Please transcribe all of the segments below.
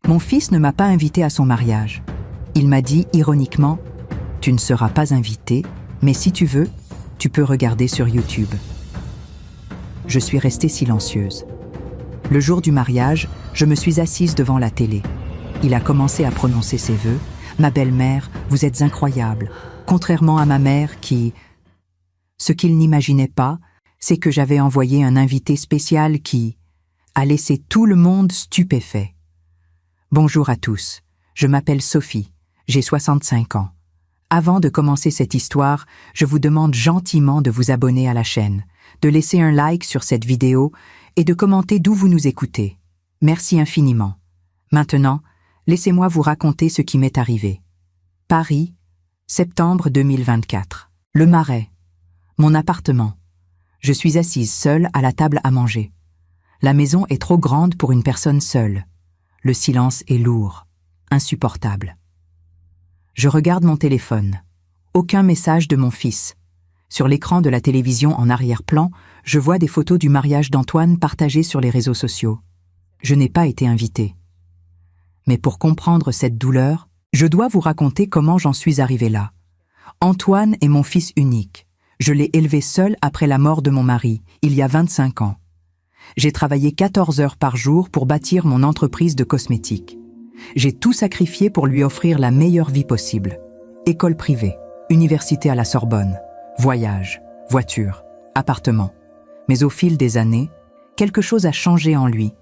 Mon fils ne m'a pas invité à son mariage. Il m'a dit ironiquement « Tu ne seras pas invité, mais si tu veux, tu peux regarder sur YouTube. » Je suis restée silencieuse. Le jour du mariage, je me suis assise devant la télé. Il a commencé à prononcer ses vœux. « Ma belle-mère, vous êtes incroyable. » Contrairement à ma mère qui... Ce qu'il n'imaginait pas, c'est que j'avais envoyé un invité spécial qui a laissé tout le monde stupéfait. Bonjour à tous, je m'appelle Sophie, j'ai 65 ans. Avant de commencer cette histoire, je vous demande gentiment de vous abonner à la chaîne, de laisser un like sur cette vidéo et de commenter d'où vous nous écoutez. Merci infiniment. Maintenant, laissez-moi vous raconter ce qui m'est arrivé. Paris, septembre 2024. Le Marais. Mon appartement. Je suis assise seule à la table à manger. La maison est trop grande pour une personne seule. Le silence est lourd, insupportable. Je regarde mon téléphone. Aucun message de mon fils. Sur l'écran de la télévision en arrière-plan, je vois des photos du mariage d'Antoine partagées sur les réseaux sociaux. Je n'ai pas été invitée. Mais pour comprendre cette douleur, je dois vous raconter comment j'en suis arrivée là. Antoine est mon fils unique. Je l'ai élevé seul après la mort de mon mari, il y a 25 ans. J'ai travaillé 14 heures par jour pour bâtir mon entreprise de cosmétiques. J'ai tout sacrifié pour lui offrir la meilleure vie possible. École privée, université à la Sorbonne, voyage, voiture, appartement. Mais au fil des années, quelque chose a changé en lui.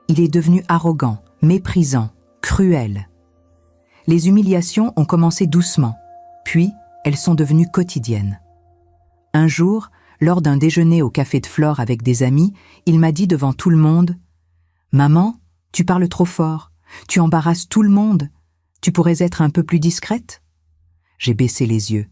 Il est devenu arrogant, méprisant, cruel. Les humiliations ont commencé doucement, puis elles sont devenues quotidiennes. Un jour, lors d'un déjeuner au café de Flore avec des amis, il m'a dit devant tout le monde « Maman, tu parles trop fort, tu embarrasses tout le monde, tu pourrais être un peu plus discrète ?» J'ai baissé les yeux,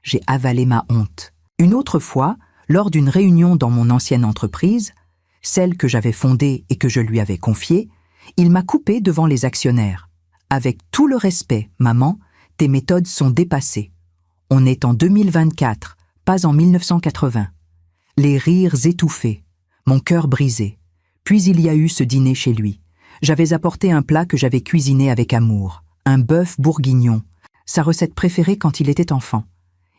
j'ai avalé ma honte. Une autre fois, lors d'une réunion dans mon ancienne entreprise, celle que j'avais fondée et que je lui avais confiée, il m'a coupé devant les actionnaires. « Avec tout le respect, maman, tes méthodes sont dépassées. On est en 2024, pas en 1980. » Les rires étouffés, mon cœur brisé. Puis il y a eu ce dîner chez lui. J'avais apporté un plat que j'avais cuisiné avec amour, un bœuf bourguignon, sa recette préférée quand il était enfant.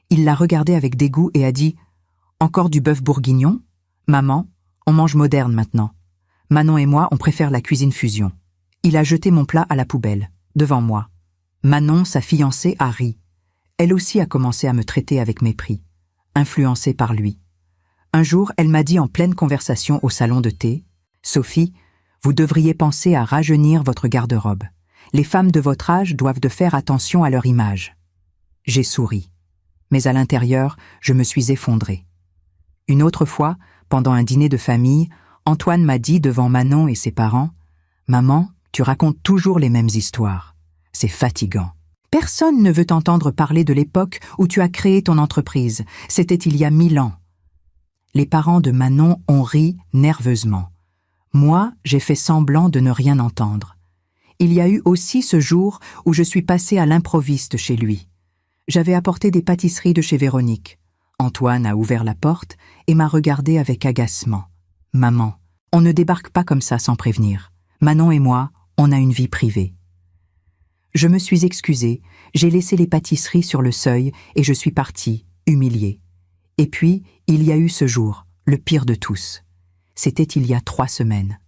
Il l'a regardé avec dégoût et a dit « Encore du bœuf bourguignon ? Maman, on mange moderne maintenant. Manon et moi, on préfère la cuisine fusion. » Il a jeté mon plat à la poubelle, devant moi. Manon, sa fiancée, a ri. Elle aussi a commencé à me traiter avec mépris, influencée par lui. Un jour, elle m'a dit en pleine conversation au salon de thé « Sophie, vous devriez penser à rajeunir votre garde-robe. Les femmes de votre âge doivent de faire attention à leur image. » J'ai souri, mais à l'intérieur, je me suis effondrée. Une autre fois, pendant un dîner de famille, Antoine m'a dit devant Manon et ses parents « Maman, tu racontes toujours les mêmes histoires. C'est fatigant. Personne ne veut entendre parler de l'époque où tu as créé ton entreprise. C'était il y a 1000 ans. » Les parents de Manon ont ri nerveusement. Moi, j'ai fait semblant de ne rien entendre. Il y a eu aussi ce jour où je suis passée à l'improviste chez lui. J'avais apporté des pâtisseries de chez Véronique. Antoine a ouvert la porte et m'a regardée avec agacement. « Maman, on ne débarque pas comme ça sans prévenir. Manon et moi, on a une vie privée. » Je me suis excusée, j'ai laissé les pâtisseries sur le seuil et je suis partie, humiliée. Et puis, il y a eu ce jour, le pire de tous. C'était il y a 3 semaines.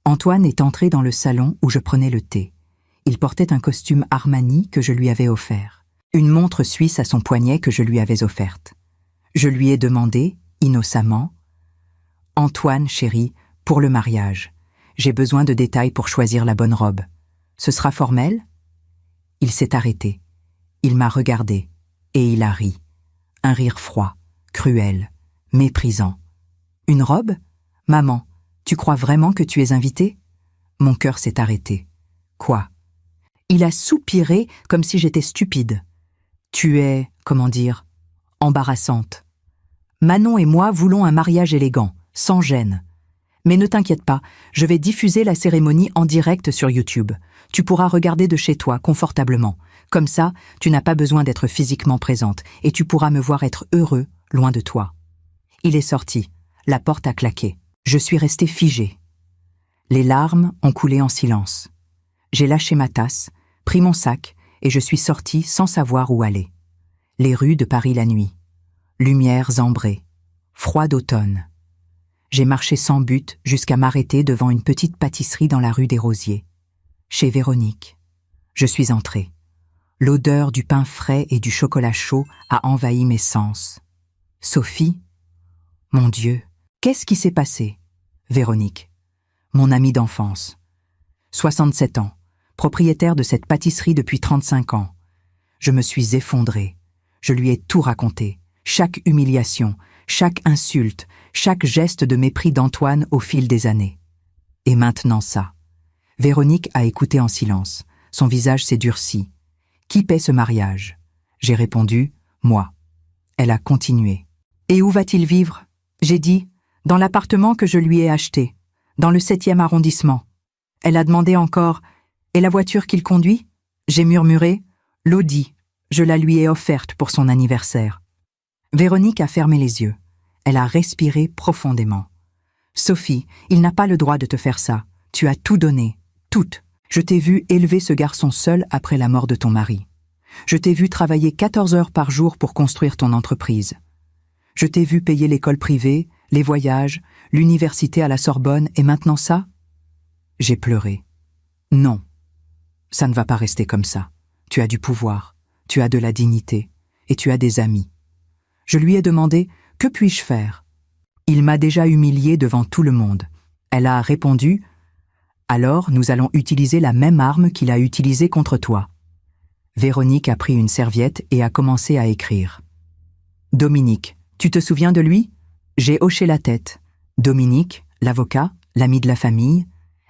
Antoine est entré dans le salon où je prenais le thé. Il portait un costume Armani que je lui avais offert. Une montre suisse à son poignet que je lui avais offerte. Je lui ai demandé, innocemment, « Antoine, chéri, pour le mariage, j'ai besoin de détails pour choisir la bonne robe. Ce sera formel ?» Il s'est arrêté. Il m'a regardé et il a ri. Un rire froid, cruel, méprisant. « Une robe ? Maman, tu crois vraiment que tu es invitée ?» Mon cœur s'est arrêté. « Quoi ?» Il a soupiré comme si j'étais stupide. « Tu es, comment dire, embarrassante. Manon et moi voulons un mariage élégant, sans gêne. Mais ne t'inquiète pas, je vais diffuser la cérémonie en direct sur YouTube. Tu pourras regarder de chez toi, confortablement. Comme ça, tu n'as pas besoin d'être physiquement présente et tu pourras me voir être heureux, loin de toi. » Il est sorti. La porte a claqué. Je suis restée figée. Les larmes ont coulé en silence. J'ai lâché ma tasse, pris mon sac et je suis sortie sans savoir où aller. Les rues de Paris la nuit. Lumières ambrées. Froid d'automne. J'ai marché sans but jusqu'à m'arrêter devant une petite pâtisserie dans la rue des Rosiers. Chez Véronique. Je suis entrée. L'odeur du pain frais et du chocolat chaud a envahi mes sens. Sophie? Mon Dieu, qu'est-ce qui s'est passé? Véronique. Mon amie d'enfance. 67 ans, propriétaire de cette pâtisserie depuis 35 ans. Je me suis effondrée. Je lui ai tout raconté. Chaque humiliation, chaque insulte, chaque geste de mépris d'Antoine au fil des années. Et maintenant ça. Véronique a écouté en silence. Son visage s'est durci. Qui paie ce mariage? J'ai répondu, moi. Elle a continué. Et où va-t-il vivre? J'ai dit, dans l'appartement que je lui ai acheté, dans le 7e arrondissement. Elle a demandé encore, et la voiture qu'il conduit? J'ai murmuré, l'Audi, je la lui ai offerte pour son anniversaire. Véronique a fermé les yeux. Elle a respiré profondément. Sophie, il n'a pas le droit de te faire ça. Tu as tout donné, tout. Je t'ai vu élever ce garçon seul après la mort de ton mari. Je t'ai vu travailler 14 heures par jour pour construire ton entreprise. Je t'ai vu payer l'école privée, les voyages, l'université à la Sorbonne et maintenant ça? J'ai pleuré. Non, ça ne va pas rester comme ça. Tu as du pouvoir, tu as de la dignité et tu as des amis. Je lui ai demandé « Que puis-je faire ?» Il m'a déjà humiliée devant tout le monde. Elle a répondu « Alors nous allons utiliser la même arme qu'il a utilisée contre toi. » Véronique a pris une serviette et a commencé à écrire. « Dominique, tu te souviens de lui ?» J'ai hoché la tête. Dominique, l'avocat, l'ami de la famille.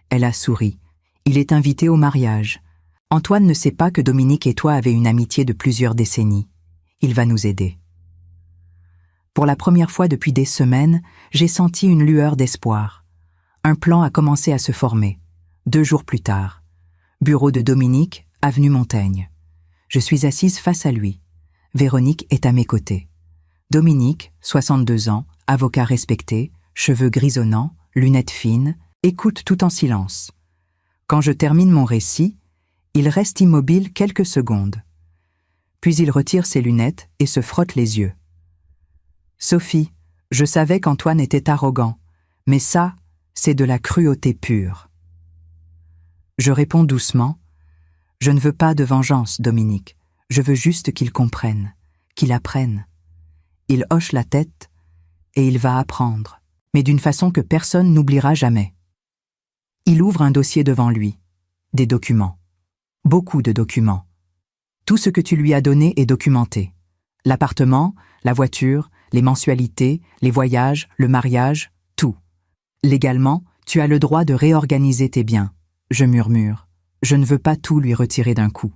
Elle a souri. Il est invité au mariage. Antoine ne sait pas que Dominique et toi avez une amitié de plusieurs décennies. Il va nous aider. Pour la première fois depuis des semaines, j'ai senti une lueur d'espoir. Un plan a commencé à se former. 2 jours plus tard. Bureau de Dominique, avenue Montaigne. Je suis assise face à lui. Véronique est à mes côtés. Dominique, 62 ans, avocat respecté, cheveux grisonnants, lunettes fines, écoute tout en silence. Quand je termine mon récit, il reste immobile quelques secondes. Puis il retire ses lunettes et se frotte les yeux. Sophie, je savais qu'Antoine était arrogant, mais ça, c'est de la cruauté pure. Je réponds doucement, je ne veux pas de vengeance, Dominique, je veux juste qu'il comprenne, qu'il apprenne. Il hoche la tête et il va apprendre, mais d'une façon que personne n'oubliera jamais. Il ouvre un dossier devant lui, des documents, beaucoup de documents. Tout ce que tu lui as donné est documenté. L'appartement, la voiture, les mensualités, les voyages, le mariage, tout. Légalement, tu as le droit de réorganiser tes biens. Je murmure. Je ne veux pas tout lui retirer d'un coup.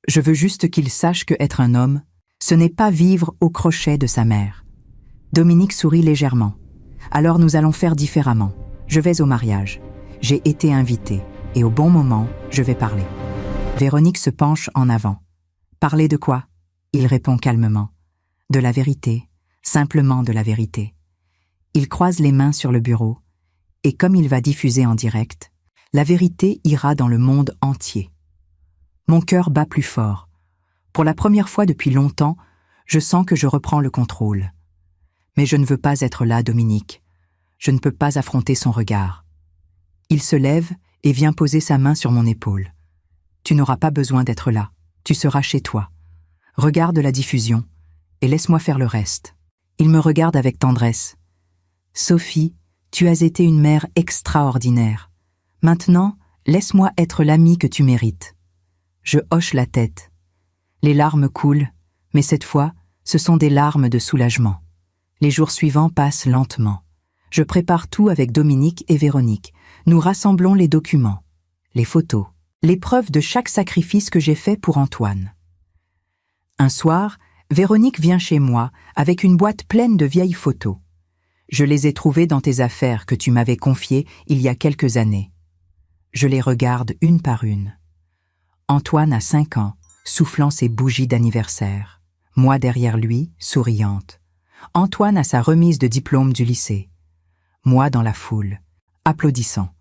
Je veux juste qu'il sache que être un homme, ce n'est pas vivre au crochet de sa mère. Dominique sourit légèrement. Alors nous allons faire différemment. Je vais au mariage. J'ai été invitée, et au bon moment, je vais parler. Véronique se penche en avant. Parler de quoi? Il répond calmement. De la vérité, simplement de la vérité. Il croise les mains sur le bureau, et comme il va diffuser en direct, la vérité ira dans le monde entier. Mon cœur bat plus fort. Pour la première fois depuis longtemps, je sens que je reprends le contrôle. Mais je ne veux pas être là, Dominique. Je ne peux pas affronter son regard. Il se lève et vient poser sa main sur mon épaule. Tu n'auras pas besoin d'être là. Tu seras chez toi. Regarde la diffusion et laisse-moi faire le reste. Il me regarde avec tendresse. Sophie, tu as été une mère extraordinaire. Maintenant, laisse-moi être l'amie que tu mérites. Je hoche la tête. Les larmes coulent, mais cette fois, ce sont des larmes de soulagement. Les jours suivants passent lentement. Je prépare tout avec Dominique et Véronique. Nous rassemblons les documents, les photos, les preuves de chaque sacrifice que j'ai fait pour Antoine. Un soir, Véronique vient chez moi avec une boîte pleine de vieilles photos. Je les ai trouvées dans tes affaires que tu m'avais confiées il y a quelques années. Je les regarde une par une. Antoine a 5 ans, soufflant ses bougies d'anniversaire. Moi derrière lui, souriante. Antoine à sa remise de diplôme du lycée. Moi dans la foule, applaudissant.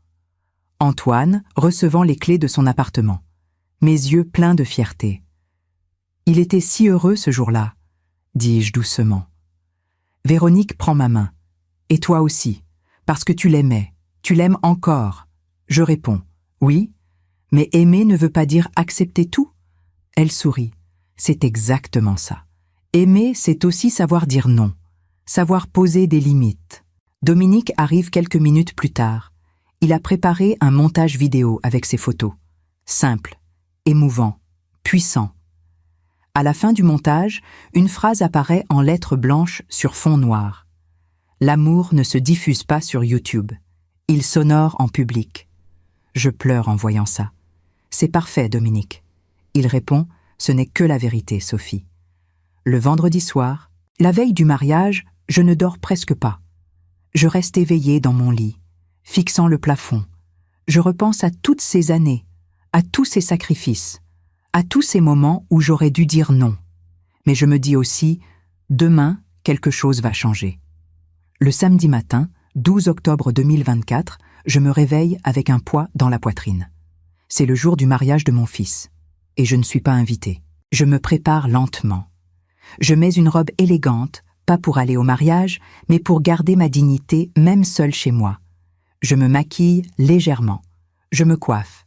Antoine, recevant les clés de son appartement. Mes yeux pleins de fierté. Il était si heureux ce jour-là, dis-je doucement. Véronique prend ma main. Et toi aussi, parce que tu l'aimais, tu l'aimes encore. Je réponds, oui, mais aimer ne veut pas dire accepter tout. Elle sourit. C'est exactement ça. Aimer, c'est aussi savoir dire non, savoir poser des limites. Dominique arrive quelques minutes plus tard. Il a préparé un montage vidéo avec ses photos. Simple, émouvant, puissant. À la fin du montage, une phrase apparaît en lettres blanches sur fond noir. L'amour ne se diffuse pas sur YouTube. Il s'honore en public. Je pleure en voyant ça. C'est parfait, Dominique. Il répond, ce n'est que la vérité, Sophie. Le vendredi soir, la veille du mariage, je ne dors presque pas. Je reste éveillée dans mon lit, fixant le plafond. Je repense à toutes ces années, à tous ces sacrifices, à tous ces moments où j'aurais dû dire non. Mais je me dis aussi, demain, quelque chose va changer. Le samedi matin, 12 octobre 2024, je me réveille avec un poids dans la poitrine. C'est le jour du mariage de mon fils. Et je ne suis pas invitée. Je me prépare lentement. Je mets une robe élégante, pas pour aller au mariage, mais pour garder ma dignité même seule chez moi. Je me maquille légèrement. Je me coiffe.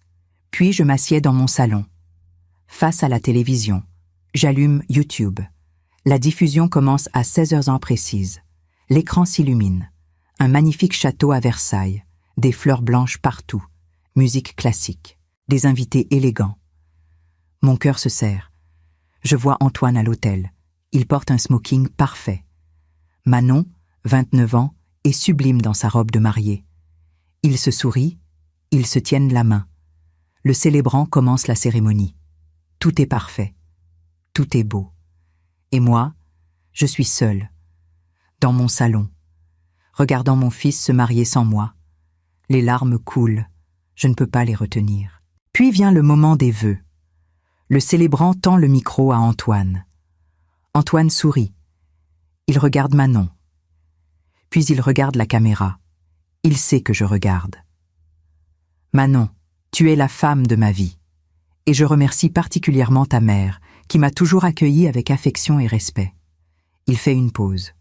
Puis je m'assieds dans mon salon. Face à la télévision, j'allume YouTube. La diffusion commence à 16h précises. L'écran s'illumine. Un magnifique château à Versailles. Des fleurs blanches partout. Musique classique. Des invités élégants. Mon cœur se serre. Je vois Antoine à l'hôtel. Il porte un smoking parfait. Manon, 29 ans, est sublime dans sa robe de mariée. Ils se sourient, ils se tiennent la main. Le célébrant commence la cérémonie. Tout est parfait. Tout est beau. Et moi, je suis seule, dans mon salon, regardant mon fils se marier sans moi. Les larmes coulent, je ne peux pas les retenir. Puis vient le moment des vœux. Le célébrant tend le micro à Antoine. Antoine sourit. Il regarde Manon. Puis il regarde la caméra. Il sait que je regarde. Manon, tu es la femme de ma vie. Et je remercie particulièrement ta mère, qui m'a toujours accueillie avec affection et respect. Il fait une pause.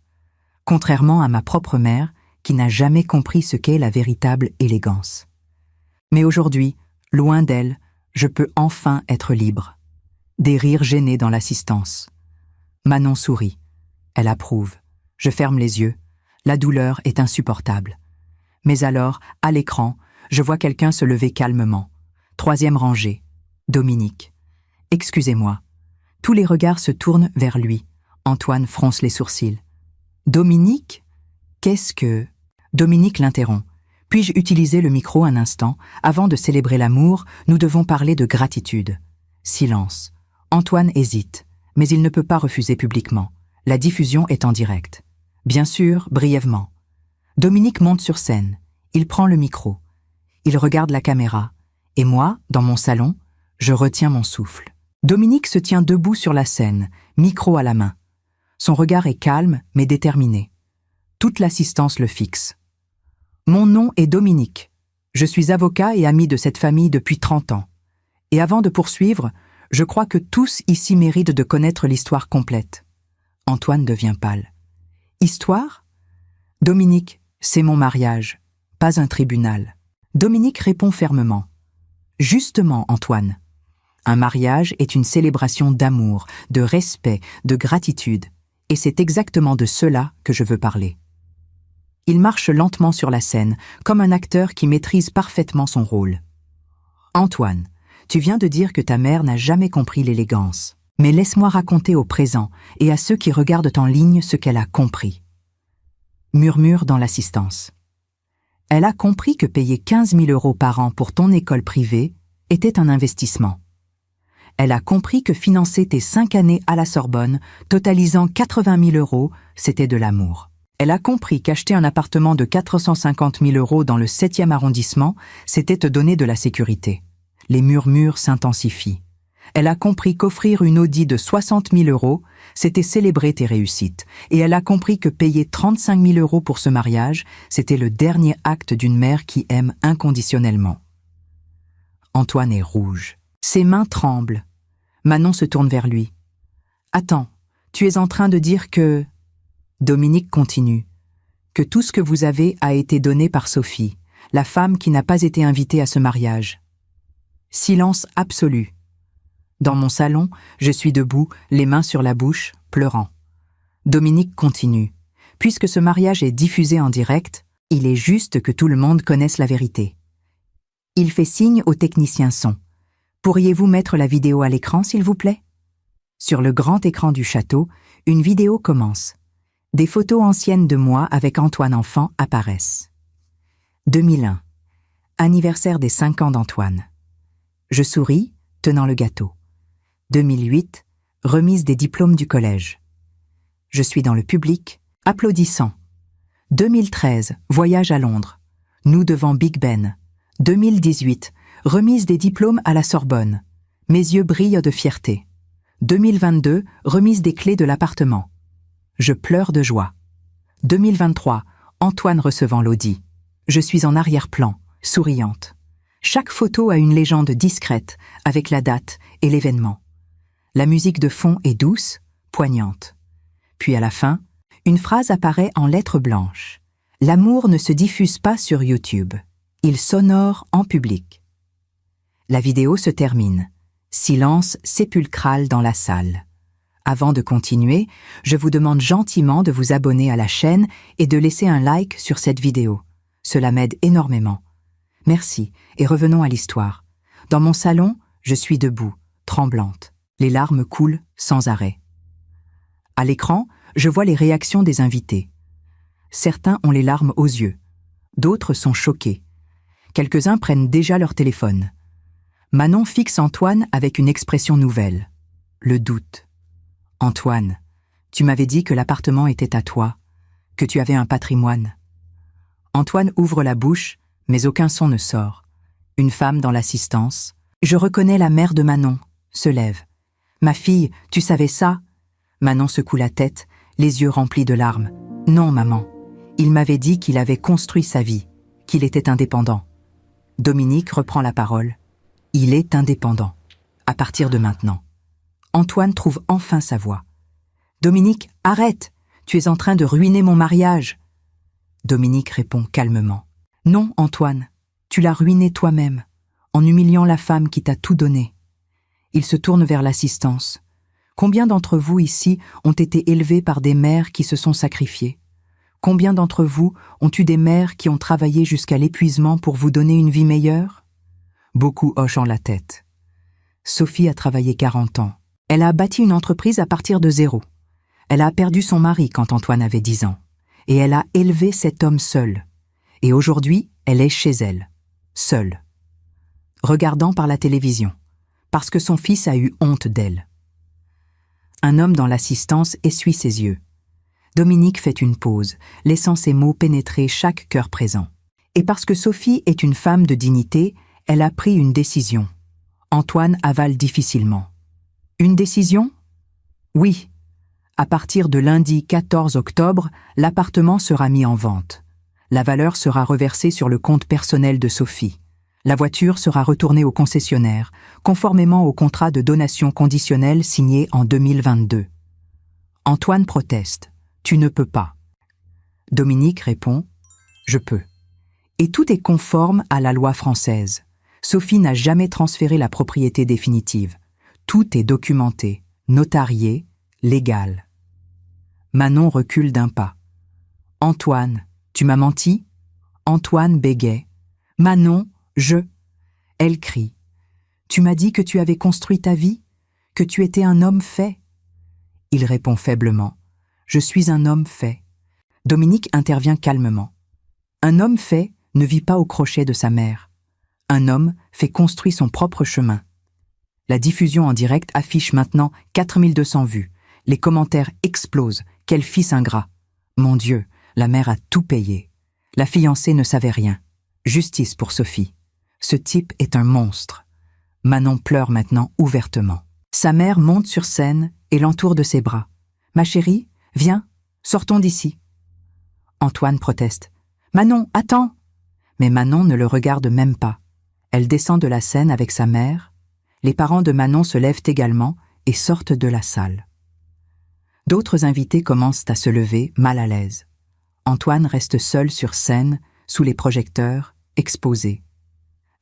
Contrairement à ma propre mère, qui n'a jamais compris ce qu'est la véritable élégance. Mais aujourd'hui, loin d'elle, je peux enfin être libre. Des rires gênés dans l'assistance. Manon sourit. Elle approuve. Je ferme les yeux. La douleur est insupportable. Mais alors, à l'écran, je vois quelqu'un se lever calmement. 3e rangée. Dominique. Excusez-moi. Tous les regards se tournent vers lui. Antoine fronce les sourcils. Dominique? Qu'est-ce que... Dominique l'interrompt. Puis-je utiliser le micro un instant? Avant de célébrer l'amour, nous devons parler de gratitude. Silence. Antoine hésite, mais il ne peut pas refuser publiquement. La diffusion est en direct. Bien sûr, brièvement. Dominique monte sur scène. Il prend le micro. Il regarde la caméra. Et moi, dans mon salon, je retiens mon souffle. Dominique se tient debout sur la scène, micro à la main. Son regard est calme, mais déterminé. Toute l'assistance le fixe. Mon nom est Dominique. Je suis avocat et ami de cette famille depuis 30 ans. Et avant de poursuivre, je crois que tous ici méritent de connaître l'histoire complète. Antoine devient pâle. Histoire? Dominique, c'est mon mariage, pas un tribunal. Dominique répond fermement. Justement, Antoine. Un mariage est une célébration d'amour, de respect, de gratitude. Et c'est exactement de cela que je veux parler. Il marche lentement sur la scène, comme un acteur qui maîtrise parfaitement son rôle. Antoine, tu viens de dire que ta mère n'a jamais compris l'élégance. Mais laisse-moi raconter au présent et à ceux qui regardent en ligne ce qu'elle a compris. Murmure dans l'assistance. Elle a compris que payer 15 000 € par an pour ton école privée était un investissement. Elle a compris que financer tes 5 années à la Sorbonne, totalisant 80 000 €, c'était de l'amour. Elle a compris qu'acheter un appartement de 450 000 € dans le 7e arrondissement, c'était te donner de la sécurité. Les murmures s'intensifient. Elle a compris qu'offrir une Audi de 60 000 €, c'était célébrer tes réussites. Et elle a compris que payer 35 000 € pour ce mariage, c'était le dernier acte d'une mère qui aime inconditionnellement. Antoine est rouge. Ses mains tremblent. Manon se tourne vers lui. « Attends, tu es en train de dire que… » Dominique continue. « Que tout ce que vous avez a été donné par Sophie, la femme qui n'a pas été invitée à ce mariage. » Silence absolu. Dans mon salon, je suis debout, les mains sur la bouche, pleurant. Dominique continue. « Puisque ce mariage est diffusé en direct, il est juste que tout le monde connaisse la vérité. » Il fait signe au technicien son. « Pourriez-vous mettre la vidéo à l'écran, s'il vous plaît ?» Sur le grand écran du château, une vidéo commence. Des photos anciennes de moi avec Antoine enfant apparaissent. 2001. Anniversaire des 5 ans d'Antoine. Je souris, tenant le gâteau. 2008. Remise des diplômes du collège. Je suis dans le public, applaudissant. 2013. Voyage à Londres. Nous devant Big Ben. 2018. Remise des diplômes à la Sorbonne. Mes yeux brillent de fierté. 2022. Remise des clés de l'appartement. Je pleure de joie. 2023. Antoine recevant l'Audi. Je suis en arrière-plan, souriante. Chaque photo a une légende discrète, avec la date et l'événement. La musique de fond est douce, poignante. Puis à la fin, une phrase apparaît en lettres blanches. L'amour ne se diffuse pas sur YouTube. Il s'honore en public. La vidéo se termine. Silence sépulcral dans la salle. Avant de continuer, je vous demande gentiment de vous abonner à la chaîne et de laisser un like sur cette vidéo. Cela m'aide énormément. Merci, et revenons à l'histoire. Dans mon salon, je suis debout, tremblante. Les larmes coulent sans arrêt. À l'écran, je vois les réactions des invités. Certains ont les larmes aux yeux. D'autres sont choqués. Quelques-uns prennent déjà leur téléphone. Manon fixe Antoine avec une expression nouvelle. Le doute. « Antoine, tu m'avais dit que l'appartement était à toi, que tu avais un patrimoine. » Antoine ouvre la bouche, mais aucun son ne sort. Une femme dans l'assistance. Je reconnais la mère de Manon, se lève. « Ma fille, tu savais ça ?» Manon secoue la tête, les yeux remplis de larmes. « Non, maman. Il m'avait dit qu'il avait construit sa vie, qu'il était indépendant. » Dominique reprend la parole. « Il est indépendant. À partir de maintenant. » Antoine trouve enfin sa voix. « Dominique, arrête! Tu es en train de ruiner mon mariage. » Dominique répond calmement. « Non, Antoine, tu l'as ruiné toi-même, en humiliant la femme qui t'a tout donné. » Il se tourne vers l'assistance. « Combien d'entre vous ici ont été élevés par des mères qui se sont sacrifiées? Combien d'entre vous ont eu des mères qui ont travaillé jusqu'à l'épuisement pour vous donner une vie meilleure ?» Beaucoup hochant la tête. Sophie a travaillé 40 ans. Elle a bâti une entreprise à partir de zéro. Elle a perdu son mari quand Antoine avait 10 ans. Et elle a élevé cet homme seul. Et aujourd'hui, elle est chez elle, seule. Regardant par la télévision, parce que son fils a eu honte d'elle. Un homme dans l'assistance essuie ses yeux. Dominique fait une pause, laissant ses mots pénétrer chaque cœur présent. Et parce que Sophie est une femme de dignité, elle a pris une décision. Antoine avale difficilement. Une décision? Oui. À partir de lundi 14 octobre, l'appartement sera mis en vente. La valeur sera reversée sur le compte personnel de Sophie. La voiture sera retournée au concessionnaire, conformément au contrat de donation conditionnelle signé en 2022. Antoine proteste. « Tu ne peux pas. » Dominique répond. « Je peux. » Et tout est conforme à la loi française. Sophie n'a jamais transféré la propriété définitive. Tout est documenté, notarié, légal. Manon recule d'un pas. « Antoine, tu m'as menti ?» Antoine bégaie. « Manon, je… » Elle crie. « Tu m'as dit que tu avais construit ta vie, que tu étais un homme fait. » Il répond faiblement. « Je suis un homme fait. » Dominique intervient calmement. « Un homme fait ne vit pas au crochet de sa mère. Un homme fait construire son propre chemin. » La diffusion en direct affiche maintenant 4200 vues. Les commentaires explosent. Quel fils ingrat! Mon Dieu, la mère a tout payé. La fiancée ne savait rien. Justice pour Sophie. Ce type est un monstre. Manon pleure maintenant ouvertement. Sa mère monte sur scène et l'entoure de ses bras. « Ma chérie, viens, sortons d'ici. » Antoine proteste. « Manon, attends !» Mais Manon ne le regarde même pas. Elle descend de la scène avec sa mère. Les parents de Manon se lèvent également et sortent de la salle. D'autres invités commencent à se lever, mal à l'aise. Antoine reste seul sur scène, sous les projecteurs, exposé.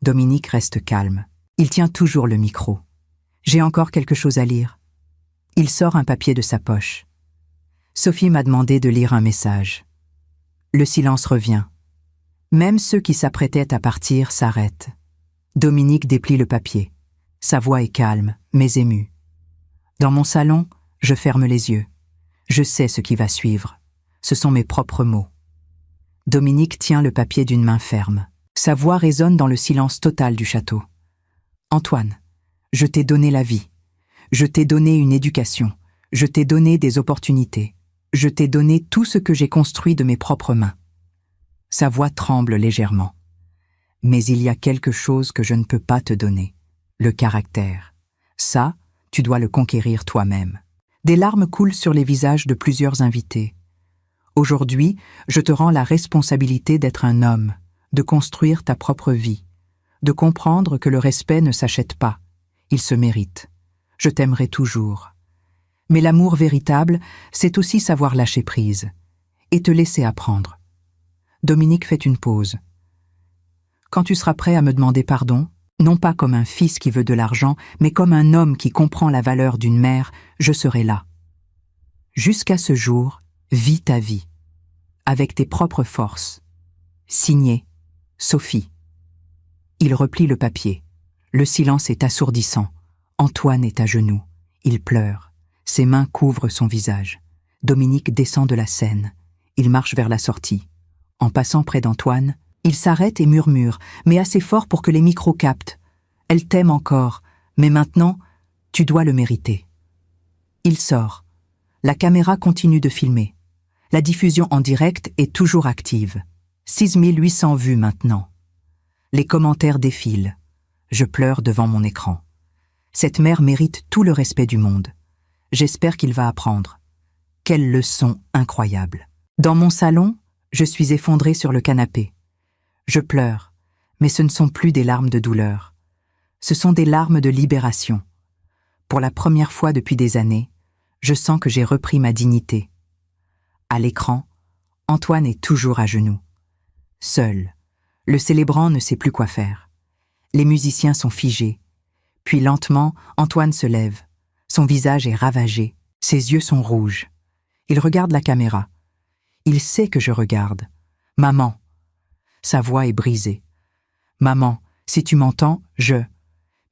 Dominique reste calme. Il tient toujours le micro. J'ai encore quelque chose à lire. Il sort un papier de sa poche. Sophie m'a demandé de lire un message. Le silence revient. Même ceux qui s'apprêtaient à partir s'arrêtent. Dominique déplie le papier. Sa voix est calme, mais émue. Dans mon salon, je ferme les yeux. Je sais ce qui va suivre. Ce sont mes propres mots. Dominique tient le papier d'une main ferme. Sa voix résonne dans le silence total du château. Antoine, je t'ai donné la vie. Je t'ai donné une éducation. Je t'ai donné des opportunités. Je t'ai donné tout ce que j'ai construit de mes propres mains. Sa voix tremble légèrement. Mais il y a quelque chose que je ne peux pas te donner. Le caractère. Ça, tu dois le conquérir toi-même. Des larmes coulent sur les visages de plusieurs invités. Aujourd'hui, je te rends la responsabilité d'être un homme, de construire ta propre vie, de comprendre que le respect ne s'achète pas, il se mérite. Je t'aimerai toujours. Mais l'amour véritable, c'est aussi savoir lâcher prise et te laisser apprendre. Dominique fait une pause. Quand tu seras prêt à me demander pardon, non pas comme un fils qui veut de l'argent, mais comme un homme qui comprend la valeur d'une mère, je serai là. Jusqu'à ce jour, vis ta vie, avec tes propres forces. Signé, Sophie. Il replie le papier. Le silence est assourdissant. Antoine est à genoux. Il pleure. Ses mains couvrent son visage. Dominique descend de la scène. Il marche vers la sortie. En passant près d'Antoine, il s'arrête et murmure, mais assez fort pour que les micros captent. Elle t'aime encore, mais maintenant, tu dois le mériter. Il sort. La caméra continue de filmer. La diffusion en direct est toujours active. 6800 vues maintenant. Les commentaires défilent. Je pleure devant mon écran. Cette mère mérite tout le respect du monde. J'espère qu'il va apprendre. Quelle leçon incroyable. Dans mon salon, je suis effondrée sur le canapé. Je pleure, mais ce ne sont plus des larmes de douleur. Ce sont des larmes de libération. Pour la première fois depuis des années, je sens que j'ai repris ma dignité. À l'écran, Antoine est toujours à genoux. Seul, le célébrant ne sait plus quoi faire. Les musiciens sont figés. Puis lentement, Antoine se lève. Son visage est ravagé, ses yeux sont rouges. Il regarde la caméra. Il sait que je regarde. « Maman !» Sa voix est brisée. « Maman, si tu m'entends, je... »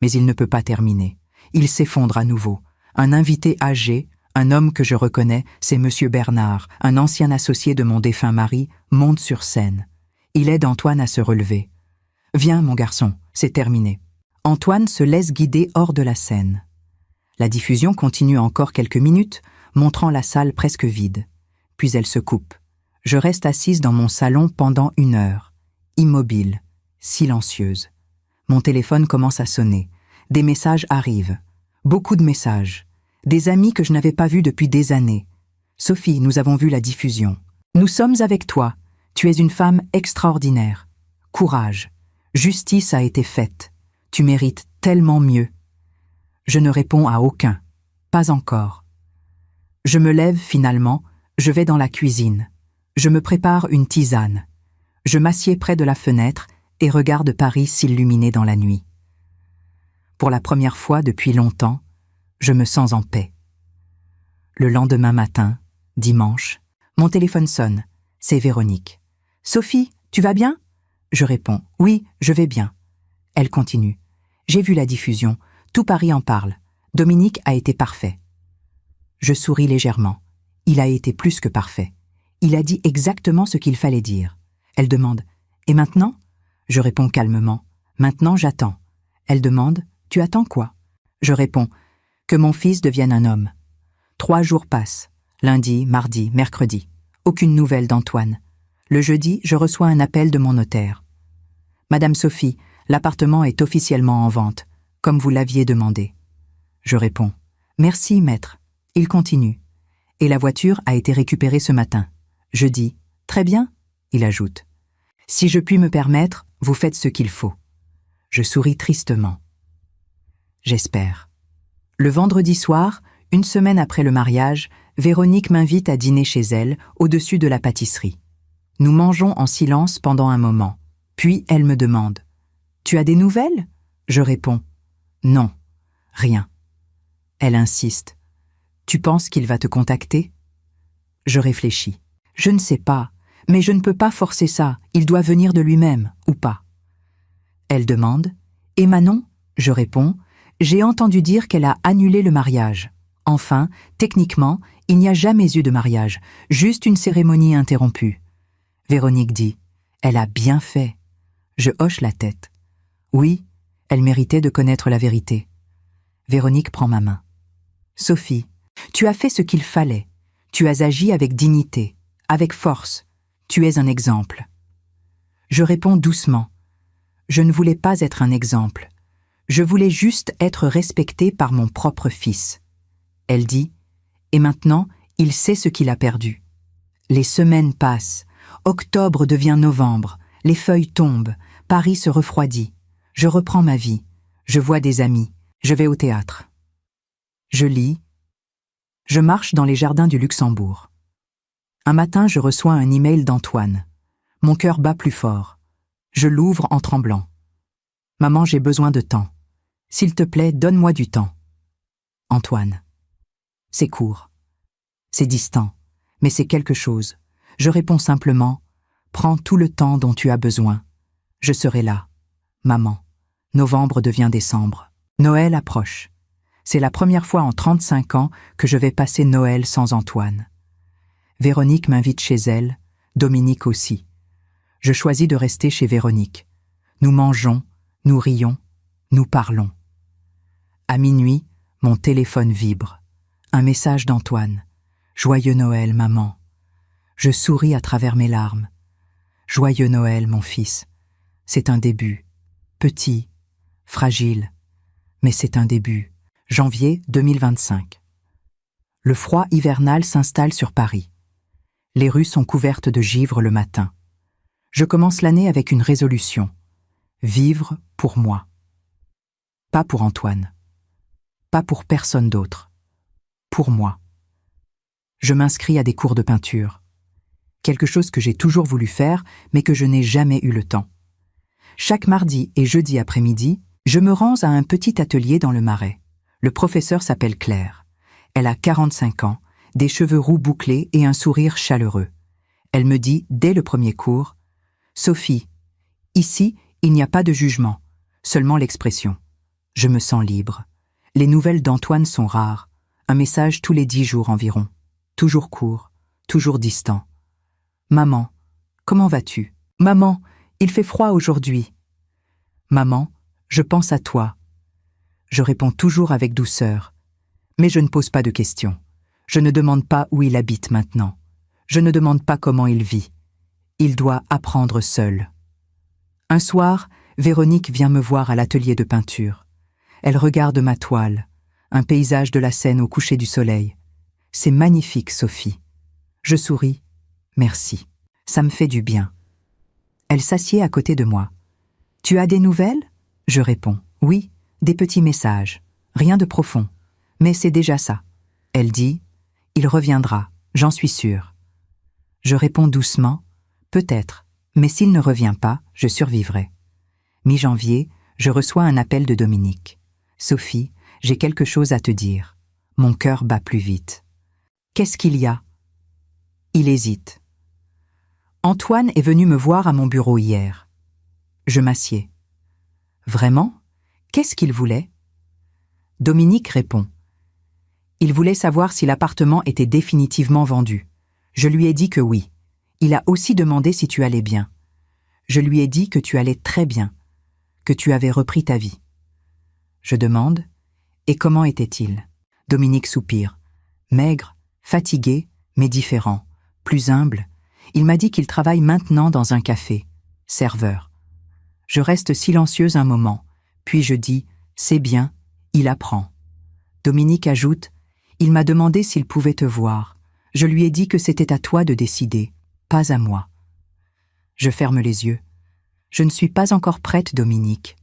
Mais il ne peut pas terminer. Il s'effondre à nouveau. Un invité âgé, un homme que je reconnais, c'est Monsieur Bernard, un ancien associé de mon défunt mari, monte sur scène. Il aide Antoine à se relever. « Viens, mon garçon, c'est terminé. » Antoine se laisse guider hors de la scène. La diffusion continue encore quelques minutes, montrant la salle presque vide. Puis elle se coupe. Je reste assise dans mon salon pendant 1 heure, immobile, silencieuse. Mon téléphone commence à sonner. Des messages arrivent. Beaucoup de messages. Des amis que je n'avais pas vus depuis des années. « Sophie, nous avons vu la diffusion. Nous sommes avec toi. Tu es une femme extraordinaire. Courage. Justice a été faite. Tu mérites tellement mieux. » Je ne réponds à aucun. Pas encore. Je me lève finalement, je vais dans la cuisine. Je me prépare une tisane. Je m'assieds près de la fenêtre et regarde Paris s'illuminer dans la nuit. Pour la première fois depuis longtemps, je me sens en paix. Le lendemain matin, dimanche, mon téléphone sonne. C'est Véronique. « Sophie, tu vas bien ?» Je réponds « Oui, je vais bien. » Elle continue. « J'ai vu la diffusion. Tout Paris en parle. Dominique a été parfait. » Je souris légèrement. Il a été plus que parfait. Il a dit exactement ce qu'il fallait dire. Elle demande « Et maintenant ?» Je réponds calmement « Maintenant, j'attends. » Elle demande « Tu attends quoi ?» Je réponds « Que mon fils devienne un homme. » 3 jours passent. Lundi, mardi, mercredi. Aucune nouvelle d'Antoine. Le jeudi, je reçois un appel de mon notaire. « Madame Sophie, l'appartement est officiellement en vente, comme vous l'aviez demandé. » Je réponds « Merci, maître. » Il continue. « Et la voiture a été récupérée ce matin. » Je dis « Très bien. » Il ajoute « Si je puis me permettre, vous faites ce qu'il faut. » Je souris tristement. J'espère. Le vendredi soir, une semaine après le mariage, Véronique m'invite à dîner chez elle, au-dessus de la pâtisserie. Nous mangeons en silence pendant un moment. Puis elle me demande « Tu as des nouvelles ?» Je réponds « Non, rien. » Elle insiste « Tu penses qu'il va te contacter ?» Je réfléchis. « Je ne sais pas, mais je ne peux pas forcer ça, il doit venir de lui-même, ou pas. » Elle demande « Et Manon ?» Je réponds « J'ai entendu dire qu'elle a annulé le mariage. Enfin, techniquement, il n'y a jamais eu de mariage, juste une cérémonie interrompue. » Véronique dit « Elle a bien fait. » Je hoche la tête. Oui, elle méritait de connaître la vérité. Véronique prend ma main. « Sophie, tu as fait ce qu'il fallait. Tu as agi avec dignité, avec force. Tu es un exemple. » Je réponds doucement. Je ne voulais pas être un exemple. Je voulais juste être respectée par mon propre fils. Elle dit « Et maintenant, il sait ce qu'il a perdu. » Les semaines passent. Octobre devient novembre. Les feuilles tombent. Paris se refroidit. Je reprends ma vie. Je vois des amis. Je vais au théâtre. Je lis. Je marche dans les jardins du Luxembourg. Un matin, je reçois un email d'Antoine. Mon cœur bat plus fort. Je l'ouvre en tremblant. « Maman, j'ai besoin de temps. S'il te plaît, donne-moi du temps. » Antoine. C'est court. C'est distant. Mais c'est quelque chose. Je réponds simplement « Prends tout le temps dont tu as besoin. Je serai là. Maman. » Novembre devient décembre. Noël approche. C'est la première fois en 35 ans que je vais passer Noël sans Antoine. Véronique m'invite chez elle, Dominique aussi. Je choisis de rester chez Véronique. Nous mangeons, nous rions, nous parlons. À minuit, mon téléphone vibre. Un message d'Antoine. « Joyeux Noël, maman. » Je souris à travers mes larmes. « Joyeux Noël, mon fils. » C'est un début. Petit, fragile, mais c'est un début. Janvier 2025. Le froid hivernal s'installe sur Paris. Les rues sont couvertes de givre le matin. Je commence l'année avec une résolution. Vivre pour moi. Pas pour Antoine. Pas pour personne d'autre. Pour moi. Je m'inscris à des cours de peinture. Quelque chose que j'ai toujours voulu faire, mais que je n'ai jamais eu le temps. Chaque mardi et jeudi après-midi, je me rends à un petit atelier dans le Marais. Le professeur s'appelle Claire. Elle a 45 ans, des cheveux roux bouclés et un sourire chaleureux. Elle me dit, dès le premier cours, « Sophie, ici, il n'y a pas de jugement, seulement l'expression. » Je me sens libre. Les nouvelles d'Antoine sont rares, un message tous les 10 jours environ. Toujours court, toujours distant. « Maman, comment vas-tu ? Maman, il fait froid aujourd'hui. » « Maman, je pense à toi. » Je réponds toujours avec douceur. Mais je ne pose pas de questions. Je ne demande pas où il habite maintenant. Je ne demande pas comment il vit. Il doit apprendre seul. Un soir, Véronique vient me voir à l'atelier de peinture. Elle regarde ma toile, un paysage de la Seine au coucher du soleil. « C'est magnifique, Sophie. » Je souris. « Merci. Ça me fait du bien. » Elle s'assied à côté de moi. « Tu as des nouvelles ?» Je réponds. « Oui, des petits messages. Rien de profond. Mais c'est déjà ça. » Elle dit. « Il reviendra, j'en suis sûre. » Je réponds doucement. « Peut-être, mais s'il ne revient pas, je survivrai. » Mi-janvier, je reçois un appel de Dominique. « Sophie, j'ai quelque chose à te dire. Mon cœur bat plus vite. » « Qu'est-ce qu'il y a ?» Il hésite. « Antoine est venu me voir à mon bureau hier. » Je m'assieds. « Vraiment ? Qu'est-ce qu'il voulait ?» Dominique répond. « Il voulait savoir si l'appartement était définitivement vendu. Je lui ai dit que oui. Il a aussi demandé si tu allais bien. Je lui ai dit que tu allais très bien, que tu avais repris ta vie. » Je demande. « Et comment était-il ?» Dominique soupire. Maigre, fatigué, mais différent, plus humble. Il m'a dit qu'il travaille maintenant dans un café. Serveur. Je reste silencieuse un moment, puis je dis « C'est bien, il apprend. » Dominique ajoute « Il m'a demandé s'il pouvait te voir. Je lui ai dit que c'était à toi de décider, pas à moi. » Je ferme les yeux. Je ne suis pas encore prête, Dominique.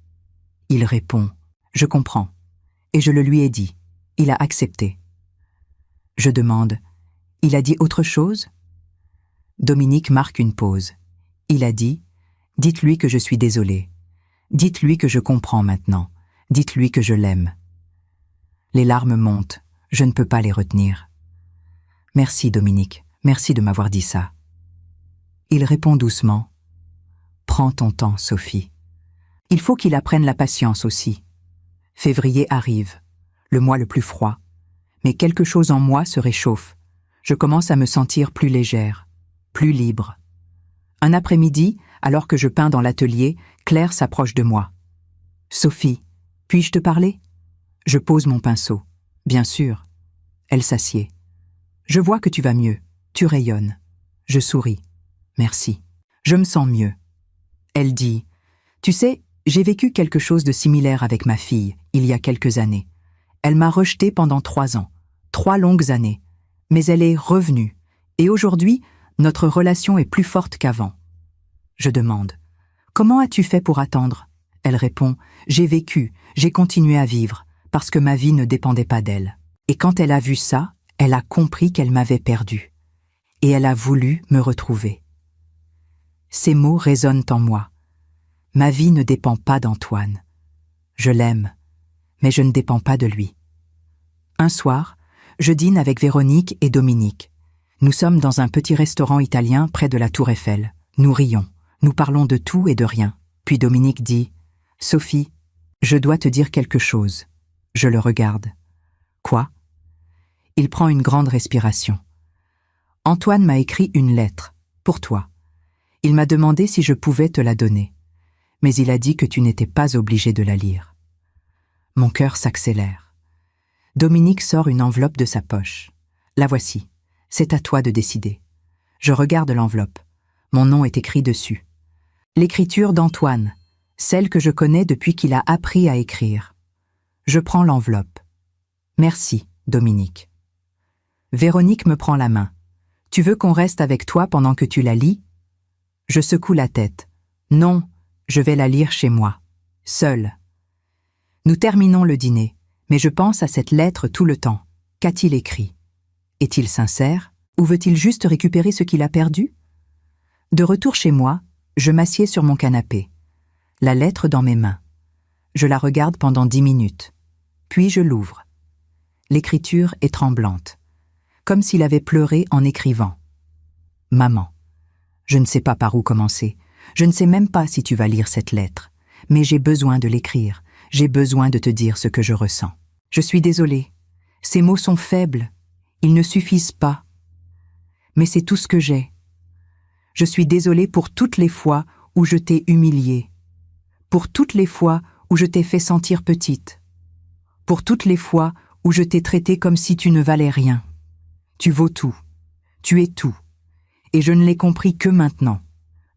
Il répond « Je comprends ». Et je le lui ai dit. Il a accepté. Je demande « Il a dit autre chose ?» Dominique marque une pause. Il a dit « Dites-lui que je suis désolé. Dites-lui que je comprends maintenant. Dites-lui que je l'aime. » Les larmes montent. Je ne peux pas les retenir. « Merci, Dominique. Merci de m'avoir dit ça. » Il répond doucement « Prends ton temps, Sophie. Il faut qu'il apprenne la patience aussi. Février arrive, le mois le plus froid, mais quelque chose en moi se réchauffe. Je commence à me sentir plus légère, plus libre. Un après-midi, alors que je peins dans l'atelier, Claire s'approche de moi. « Sophie, puis-je te parler ?» Je pose mon pinceau. « Bien sûr. » Elle s'assied. « Je vois que tu vas mieux. Tu rayonnes. » Je souris. « Merci. Je me sens mieux. » Elle dit « Tu sais, j'ai vécu quelque chose de similaire avec ma fille, il y a quelques années. Elle m'a rejetée pendant 3 ans, 3 longues années. Mais elle est revenue. Et aujourd'hui, notre relation est plus forte qu'avant. » Je demande « Comment as-tu fait pour attendre ?» Elle répond « J'ai vécu, j'ai continué à vivre, parce que ma vie ne dépendait pas d'elle. Et quand elle a vu ça, elle a compris qu'elle m'avait perdue. Et elle a voulu me retrouver. » Ces mots résonnent en moi. Ma vie ne dépend pas d'Antoine. Je l'aime, mais je ne dépends pas de lui. Un soir, je dîne avec Véronique et Dominique. Nous sommes dans un petit restaurant italien près de la Tour Eiffel. Nous rions, nous parlons de tout et de rien. Puis Dominique dit « Sophie, je dois te dire quelque chose. » Je le regarde. « Quoi ?» Il prend une grande respiration. « Antoine m'a écrit une lettre, pour toi. Il m'a demandé si je pouvais te la donner. Mais il a dit que tu n'étais pas obligé de la lire. » Mon cœur s'accélère. Dominique sort une enveloppe de sa poche. « La voici. C'est à toi de décider. » Je regarde l'enveloppe. Mon nom est écrit dessus. L'écriture d'Antoine, celle que je connais depuis qu'il a appris à écrire. Je prends l'enveloppe. « Merci, Dominique. » Véronique me prend la main. « Tu veux qu'on reste avec toi pendant que tu la lis ?» Je secoue la tête. « Non, je vais la lire chez moi, seule. » Nous terminons le dîner, mais je pense à cette lettre tout le temps. Qu'a-t-il écrit? Est-il sincère? Ou veut-il juste récupérer ce qu'il a perdu? De retour chez moi, je m'assieds sur mon canapé, la lettre dans mes mains. Je la regarde pendant 10 minutes. Puis je l'ouvre. L'écriture est tremblante, comme s'il avait pleuré en écrivant. « Maman, je ne sais pas par où commencer. Je ne sais même pas si tu vas lire cette lettre. Mais j'ai besoin de l'écrire. J'ai besoin de te dire ce que je ressens. Je suis désolée. Ces mots sont faibles. Ils ne suffisent pas. Mais c'est tout ce que j'ai. Je suis désolée pour toutes les fois où je t'ai humiliée. Pour toutes les fois où je t'ai fait sentir petite. Pour toutes les fois où je t'ai traitée comme si tu ne valais rien. Tu vaux tout. Tu es tout. Et je ne l'ai compris que maintenant.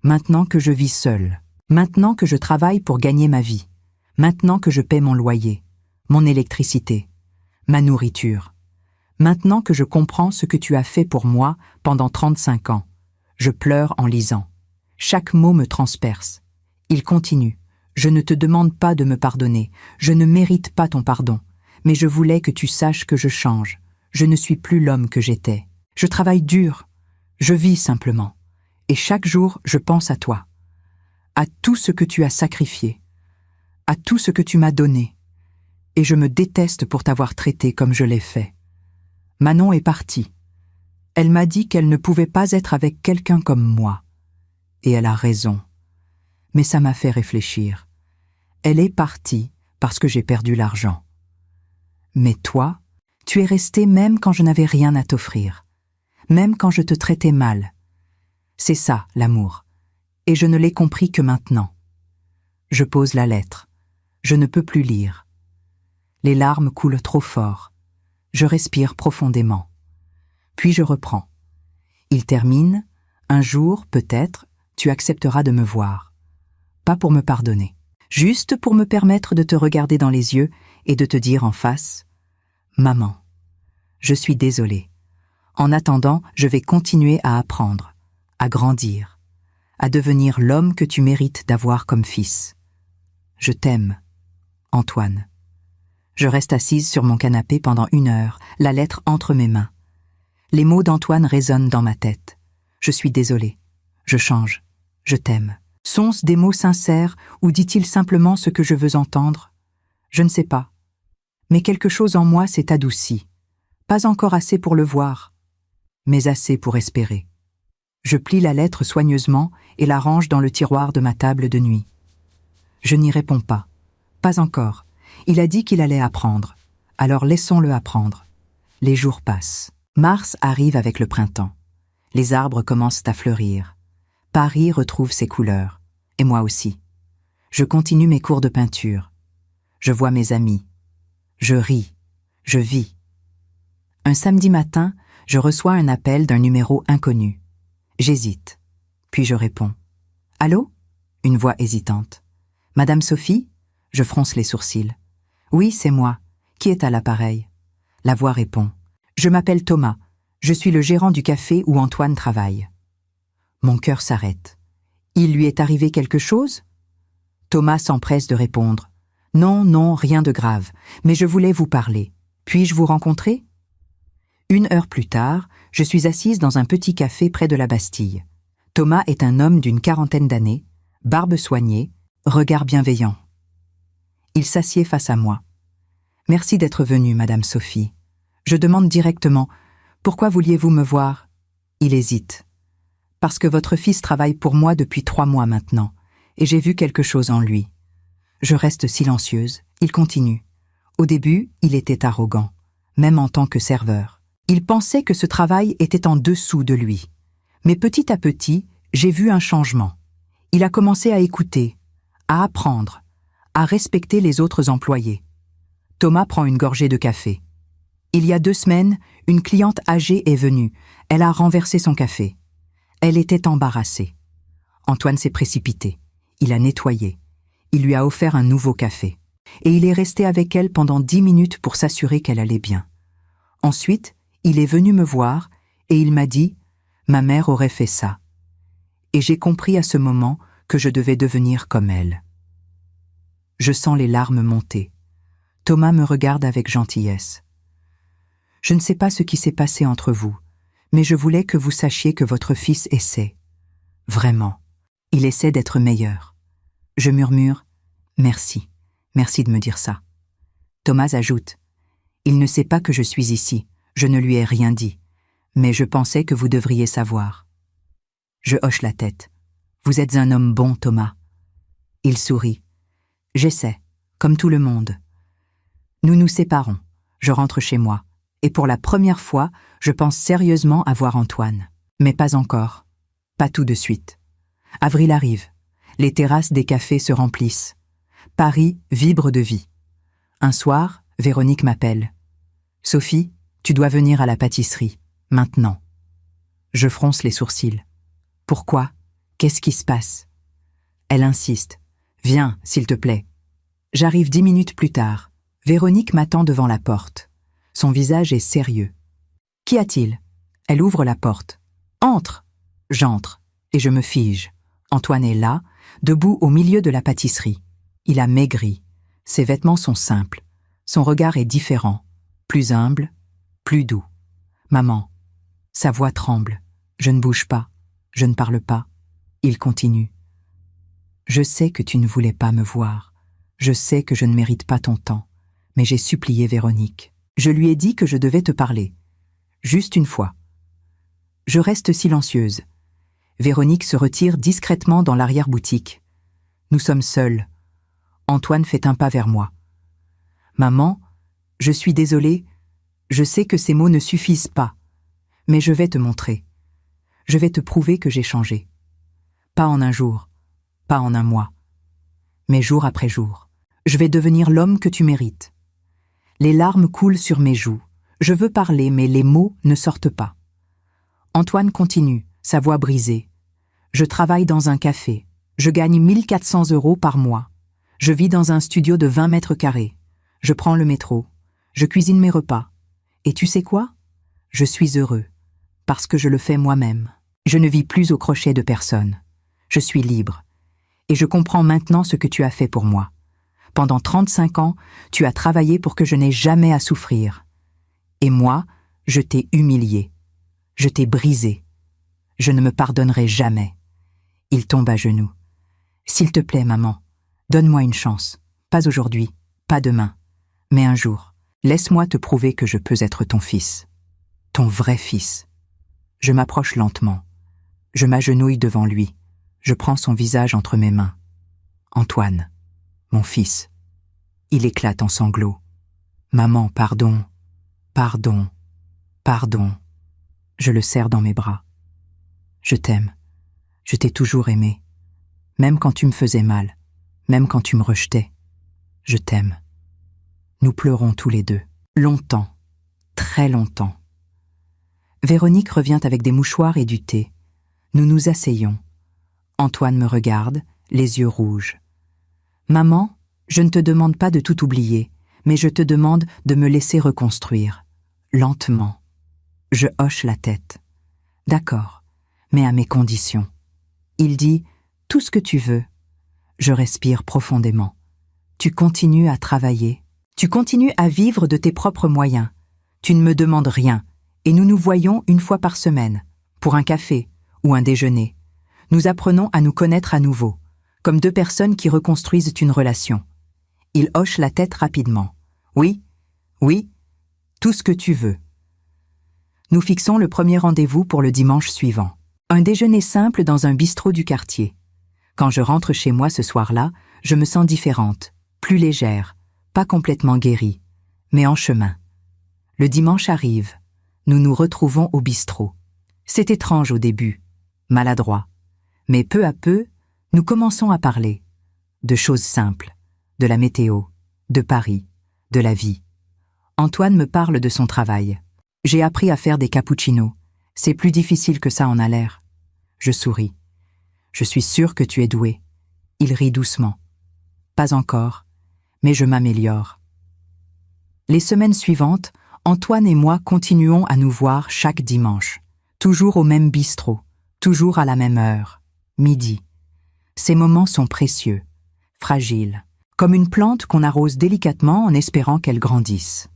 Maintenant que je vis seule. Maintenant que je travaille pour gagner ma vie. Maintenant que je paie mon loyer, mon électricité, ma nourriture. Maintenant que je comprends ce que tu as fait pour moi pendant 35 ans. Je pleure en lisant. Chaque mot me transperce. Il continue. Je ne te demande pas de me pardonner. Je ne mérite pas ton pardon. Mais je voulais que tu saches que je change. Je ne suis plus l'homme que j'étais. Je travaille dur. Je vis simplement. Et chaque jour, je pense à toi. À tout ce que tu as sacrifié. À tout ce que tu m'as donné. Et je me déteste pour t'avoir traité comme je l'ai fait. Manon est partie. Elle m'a dit qu'elle ne pouvait pas être avec quelqu'un comme moi. Et elle a raison. Mais ça m'a fait réfléchir. Elle est partie parce que j'ai perdu l'argent. Mais toi, tu es resté même quand je n'avais rien à t'offrir. Même quand je te traitais mal. C'est ça, l'amour. Et je ne l'ai compris que maintenant. Je pose la lettre. Je ne peux plus lire. Les larmes coulent trop fort. Je respire profondément. Puis je reprends. Il termine. Un jour, peut-être, tu accepteras de me voir. Pas pour me pardonner. Juste pour me permettre de te regarder dans les yeux et de te dire en face « Maman, je suis désolée. En attendant, je vais continuer à apprendre, à grandir, à devenir l'homme que tu mérites d'avoir comme fils. Je t'aime, Antoine. Je reste assise sur mon canapé pendant 1 heure, la lettre entre mes mains. Les mots d'Antoine résonnent dans ma tête. Je suis désolée. Je change. Je t'aime. Sont-ce des mots sincères ou dit-il simplement ce que je veux entendre? Je ne sais pas. Mais quelque chose en moi s'est adouci. Pas encore assez pour le voir, mais assez pour espérer. Je plie la lettre soigneusement et la range dans le tiroir de ma table de nuit. Je n'y réponds pas. Pas encore. Il a dit qu'il allait apprendre. Alors laissons-le apprendre. Les jours passent. Mars arrive avec le printemps. Les arbres commencent à fleurir. Paris retrouve ses couleurs. Et moi aussi. Je continue mes cours de peinture. Je vois mes amis. Je ris. Je vis. Un samedi matin, je reçois un appel d'un numéro inconnu. J'hésite. Puis je réponds. « Allô ?» Une voix hésitante. « Madame Sophie ?» Je fronce les sourcils. « Oui, c'est moi. Qui est à l'appareil ?» La voix répond. « Je m'appelle Thomas. Je suis le gérant du café où Antoine travaille. » Mon cœur s'arrête. « Il lui est arrivé quelque chose ?» Thomas s'empresse de répondre. « Non, non, rien de grave, mais je voulais vous parler. Puis-je vous rencontrer ?» 1 heure plus tard, je suis assise dans un petit café près de la Bastille. Thomas est un homme d'une 40aine d'années, barbe soignée, regard bienveillant. Il s'assied face à moi. « Merci d'être venue, Madame Sophie. Je demande directement, pourquoi vouliez-vous me voir ?» Il hésite. « Parce que votre fils travaille pour moi depuis 3 mois maintenant, et j'ai vu quelque chose en lui. » Je reste silencieuse. Il continue. Au début, il était arrogant, même en tant que serveur. Il pensait que ce travail était en dessous de lui. Mais petit à petit, j'ai vu un changement. Il a commencé à écouter, à apprendre, à respecter les autres employés. Thomas prend une gorgée de café. Il y a 2 semaines, une cliente âgée est venue. Elle a renversé son café. Elle était embarrassée. Antoine s'est précipité. Il a nettoyé. Il lui a offert un nouveau café. Et il est resté avec elle pendant 10 minutes pour s'assurer qu'elle allait bien. Ensuite, il est venu me voir et il m'a dit « Ma mère aurait fait ça ». Et j'ai compris à ce moment que je devais devenir comme elle. Je sens les larmes monter. Thomas me regarde avec gentillesse. « Je ne sais pas ce qui s'est passé entre vous, mais je voulais que vous sachiez que votre fils essaie. Vraiment, il essaie d'être meilleur. » Je murmure « Merci, merci de me dire ça. » Thomas ajoute « Il ne sait pas que je suis ici. Je ne lui ai rien dit, mais je pensais que vous devriez savoir. » Je hoche la tête. « Vous êtes un homme bon, Thomas. » Il sourit. « J'essaie, comme tout le monde. » Nous nous séparons. Je rentre chez moi. Et pour la première fois, je pense sérieusement à voir Antoine. Mais pas encore. Pas tout de suite. Avril arrive. Les terrasses des cafés se remplissent. Paris vibre de vie. Un soir, Véronique m'appelle. « Sophie, tu dois venir à la pâtisserie, maintenant. » Je fronce les sourcils. « Pourquoi? Qu'est-ce qui se passe ?» Elle insiste. « Viens, s'il te plaît. » J'arrive 10 minutes plus tard. Véronique m'attend devant la porte. Son visage est sérieux. « Qu'y a-t-il » Elle ouvre la porte. « Entre !» J'entre, et je me fige. Antoine est là, debout au milieu de la pâtisserie. Il a maigri. Ses vêtements sont simples. Son regard est différent. Plus humble, plus doux. « Maman !» Sa voix tremble. Je ne bouge pas. Je ne parle pas. Il continue. « Je sais que tu ne voulais pas me voir. Je sais que je ne mérite pas ton temps. Mais j'ai supplié Véronique. Je lui ai dit que je devais te parler. Juste une fois. » Je reste silencieuse. Véronique se retire discrètement dans l'arrière-boutique. Nous sommes seuls. Antoine fait un pas vers moi. « Maman, je suis désolée. Je sais que ces mots ne suffisent pas. Mais je vais te montrer. Je vais te prouver que j'ai changé. Pas en un jour, pas en un mois, mais jour après jour. Je vais devenir l'homme que tu mérites. » Les larmes coulent sur mes joues. Je veux parler, mais les mots ne sortent pas. Antoine continue, sa voix brisée. « Je travaille dans un café. Je gagne 1 400 € par mois. Je vis dans un studio de 20 mètres carrés. Je prends le métro. Je cuisine mes repas. Et tu sais quoi? Je suis heureux, parce que je le fais moi-même. Je ne vis plus au crochet de personne. Je suis libre. Et je comprends maintenant ce que tu as fait pour moi. Pendant 35 ans, tu as travaillé pour que je n'ai jamais à souffrir. Et moi, je t'ai humilié. Je t'ai brisé. Je ne me pardonnerai jamais. » Il tombe à genoux. « S'il te plaît, maman, donne-moi une chance. Pas aujourd'hui, pas demain, mais un jour. Laisse-moi te prouver que je peux être ton fils. Ton vrai fils. » Je m'approche lentement. Je m'agenouille devant lui. Je prends son visage entre mes mains. « Antoine, mon fils. » Il éclate en sanglots. « Maman, pardon, pardon, pardon. » Je le serre dans mes bras. « Je t'aime. Je t'ai toujours aimé. Même quand tu me faisais mal, même quand tu me rejetais. Je t'aime. » Nous pleurons tous les deux. Longtemps, très longtemps. Véronique revient avec des mouchoirs et du thé. Nous nous asseyons. Antoine me regarde, les yeux rouges. « Maman, je ne te demande pas de tout oublier, mais je te demande de me laisser reconstruire. Lentement. » Je hoche la tête. « D'accord, mais à mes conditions. » Il dit « Tout ce que tu veux. » Je respire profondément. Tu continues à travailler. Tu continues à vivre de tes propres moyens. Tu ne me demandes rien, et nous nous voyons une fois par semaine, pour un café ou un déjeuner. Nous apprenons à nous connaître à nouveau, comme deux personnes qui reconstruisent une relation. Il hoche la tête rapidement. Oui, oui, tout ce que tu veux. Nous fixons le premier rendez-vous pour le dimanche suivant. Un déjeuner simple dans un bistrot du quartier. Quand je rentre chez moi ce soir-là, je me sens différente, plus légère, pas complètement guérie, mais en chemin. Le dimanche arrive. Nous nous retrouvons au bistrot. C'est étrange au début, maladroit. Mais peu à peu, nous commençons à parler. De choses simples, de la météo, de Paris, de la vie. Antoine me parle de son travail. J'ai appris à faire des cappuccinos. C'est plus difficile que ça en a l'air. Je souris. Je suis sûre que tu es doué. Il rit doucement. Pas encore, mais je m'améliore. Les semaines suivantes, Antoine et moi continuons à nous voir chaque dimanche. Toujours au même bistrot, toujours à la même heure, midi. Ces moments sont précieux, fragiles, comme une plante qu'on arrose délicatement en espérant qu'elle grandisse.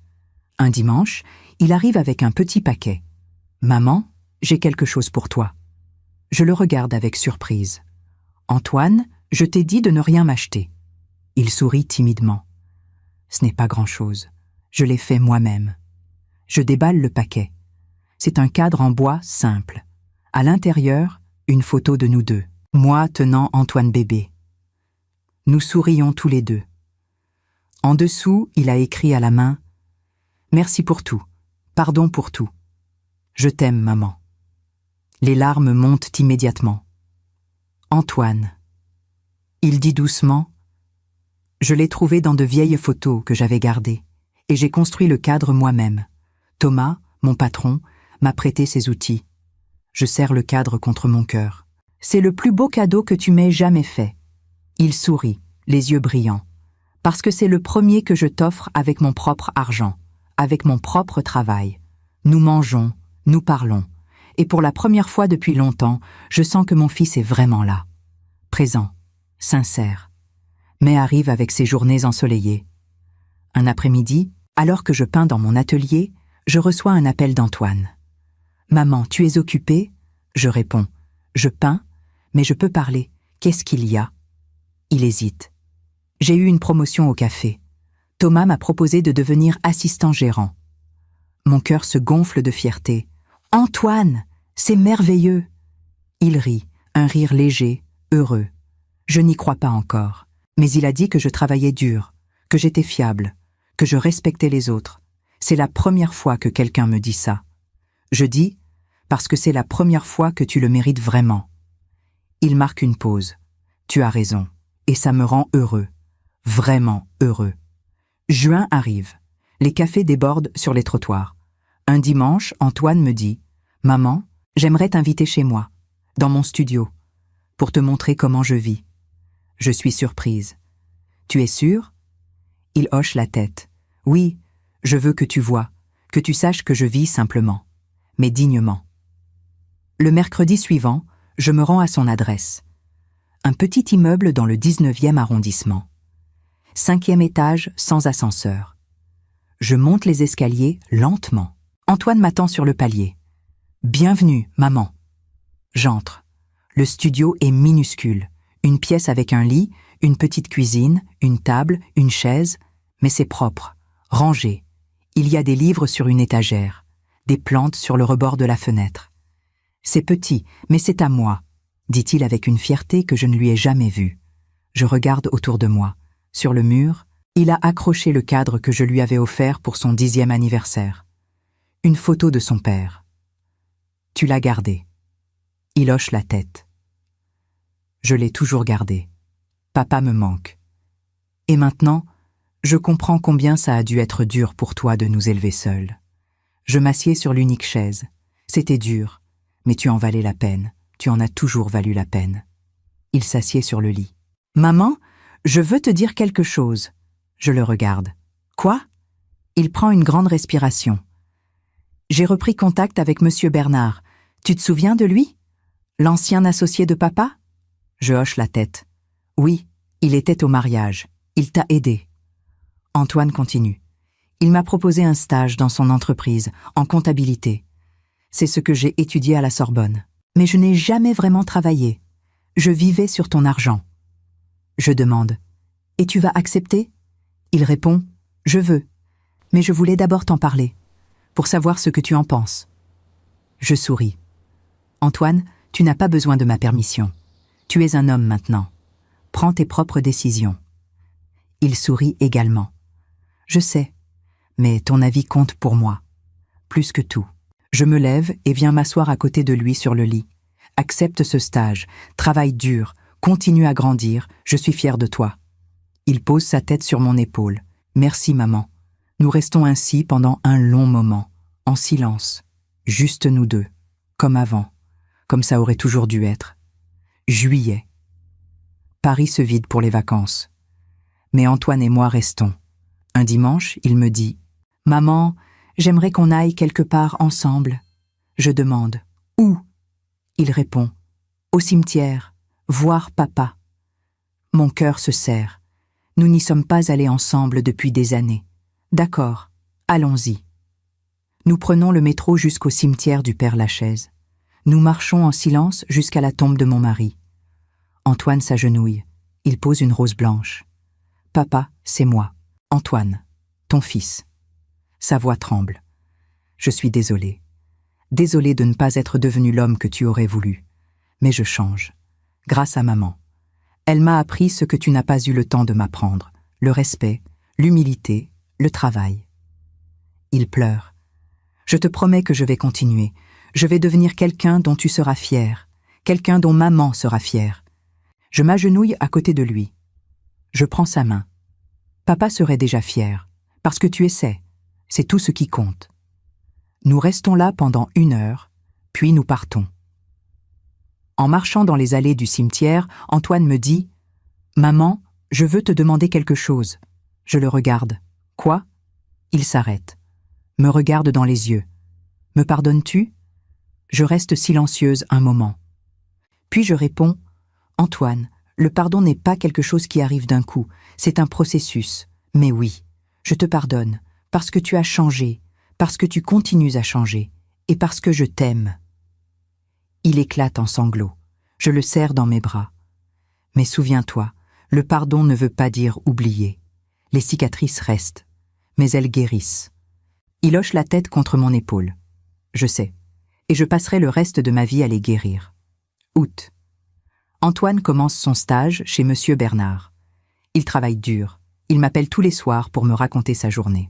Un dimanche, il arrive avec un petit paquet. « Maman, j'ai quelque chose pour toi. » Je le regarde avec surprise. « Antoine, je t'ai dit de ne rien m'acheter. » Il sourit timidement. « Ce n'est pas grand-chose. Je l'ai fait moi-même. » Je déballe le paquet. C'est un cadre en bois simple. À l'intérieur, une photo de nous deux. Moi tenant Antoine bébé. Nous sourions tous les deux. En dessous, il a écrit à la main « Merci pour tout. Pardon pour tout. Je t'aime, maman. » Les larmes montent immédiatement. « Antoine. » Il dit doucement « Je l'ai trouvé dans de vieilles photos que j'avais gardées, et j'ai construit le cadre moi-même. Thomas, mon patron, m'a prêté ses outils. Je serre le cadre contre mon cœur. C'est le plus beau cadeau que tu m'aies jamais fait. » Il sourit, les yeux brillants. « Parce que c'est le premier que je t'offre avec mon propre argent, avec mon propre travail. Nous mangeons, nous parlons. Et pour la première fois depuis longtemps, je sens que mon fils est vraiment là. Présent, sincère. » Mais arrive avec ses journées ensoleillées. Un après-midi, alors que je peins dans mon atelier, je reçois un appel d'Antoine. « Maman, tu es occupée ?» Je réponds. « Je peins, mais je peux parler. Qu'est-ce qu'il y a ?» Il hésite. « J'ai eu une promotion au café. Thomas m'a proposé de devenir assistant gérant. » Mon cœur se gonfle de fierté. « Antoine, c'est merveilleux !» Il rit, un rire léger, heureux. Je n'y crois pas encore, mais il a dit que je travaillais dur, que j'étais fiable, que je respectais les autres. C'est la première fois que quelqu'un me dit ça. Je dis « parce que c'est la première fois que tu le mérites vraiment. » Il marque une pause. « Tu as raison, et ça me rend heureux, vraiment heureux. » Juin arrive. Les cafés débordent sur les trottoirs. Un dimanche, Antoine me dit « Maman, j'aimerais t'inviter chez moi, dans mon studio, pour te montrer comment je vis. » Je suis surprise. « Tu es sûre ?» Il hoche la tête. « Oui, je veux que tu vois, que tu saches que je vis simplement, mais dignement. » Le mercredi suivant, je me rends à son adresse. Un petit immeuble dans le 19e arrondissement. 5e étage sans ascenseur. Je monte les escaliers lentement. Antoine m'attend sur le palier. « Bienvenue, maman. » J'entre. Le studio est minuscule. Une pièce avec un lit, une petite cuisine, une table, une chaise, mais c'est propre, rangé. Il y a des livres sur une étagère, des plantes sur le rebord de la fenêtre. « C'est petit, mais c'est à moi », dit-il avec une fierté que je ne lui ai jamais vue. Je regarde autour de moi. Sur le mur, il a accroché le cadre que je lui avais offert pour son 10e anniversaire. Une photo de son père. « Tu l'as gardée ?» Il hoche la tête. « Je l'ai toujours gardée. Papa me manque. Et maintenant, je comprends combien ça a dû être dur pour toi de nous élever seuls. Je m'assieds sur l'unique chaise. C'était dur, mais tu en valais la peine. Tu en as toujours valu la peine. » Il s'assied sur le lit. « Maman, je veux te dire quelque chose. » Je le regarde. « Quoi ?» Il prend une grande respiration. « J'ai repris contact avec Monsieur Bernard. Tu te souviens de lui? L'ancien associé de papa ?» Je hoche la tête. « Oui, il était au mariage. Il t'a aidé. » Antoine continue. « Il m'a proposé un stage dans son entreprise, en comptabilité. C'est ce que j'ai étudié à la Sorbonne. Mais je n'ai jamais vraiment travaillé. Je vivais sur ton argent. » Je demande. « Et tu vas accepter ?» Il répond. « Je veux. Mais je voulais d'abord t'en parler, pour savoir ce que tu en penses. » Je souris. « Antoine, tu n'as pas besoin de ma permission. Tu es un homme maintenant. Prends tes propres décisions. » Il sourit également. « Je sais, mais ton avis compte pour moi. Plus que tout. » Je me lève et viens m'asseoir à côté de lui sur le lit. « Accepte ce stage, travaille dur, continue à grandir, je suis fier de toi. » Il pose sa tête sur mon épaule. « Merci, maman. » Nous restons ainsi pendant un long moment, en silence, juste nous deux, comme avant, comme ça aurait toujours dû être. Juillet. Paris se vide pour les vacances. Mais Antoine et moi restons. Un dimanche, il me dit « Maman, j'aimerais qu'on aille quelque part ensemble. » Je demande « Où ?» Il répond « Au cimetière, voir papa. » Mon cœur se serre. Nous n'y sommes pas allés ensemble depuis des années. D'accord, allons-y. Nous prenons le métro jusqu'au cimetière du Père-Lachaise. Nous marchons en silence jusqu'à la tombe de mon mari. Antoine s'agenouille. Il pose une rose blanche. « Papa, c'est moi. Antoine, ton fils. » Sa voix tremble. Je suis désolée. Désolée de ne pas être devenu l'homme que tu aurais voulu. Mais je change. Grâce à maman. Elle m'a appris ce que tu n'as pas eu le temps de m'apprendre. Le respect, l'humilité, le travail. Il pleure. Je te promets que je vais continuer. Je vais devenir quelqu'un dont tu seras fier. Quelqu'un dont maman sera fière. Je m'agenouille à côté de lui. Je prends sa main. Papa serait déjà fier. Parce que tu essaies. C'est tout ce qui compte. Nous restons là pendant 1 heure, puis nous partons. En marchant dans les allées du cimetière, Antoine me dit « Maman, je veux te demander quelque chose. » Je le regarde. « Quoi ?» Il s'arrête. Me regarde dans les yeux. « Me pardonnes-tu » Je reste silencieuse un moment. Puis je réponds « Antoine, le pardon n'est pas quelque chose qui arrive d'un coup, c'est un processus. Mais oui, je te pardonne, parce que tu as changé, parce que tu continues à changer, et parce que je t'aime. » Il éclate en sanglots. Je le serre dans mes bras. Mais souviens-toi, le pardon ne veut pas dire oublier. Les cicatrices restent, mais elles guérissent. Il hoche la tête contre mon épaule. Je sais, et je passerai le reste de ma vie à les guérir. Août. Antoine commence son stage chez Monsieur Bernard. Il travaille dur. Il m'appelle tous les soirs pour me raconter sa journée.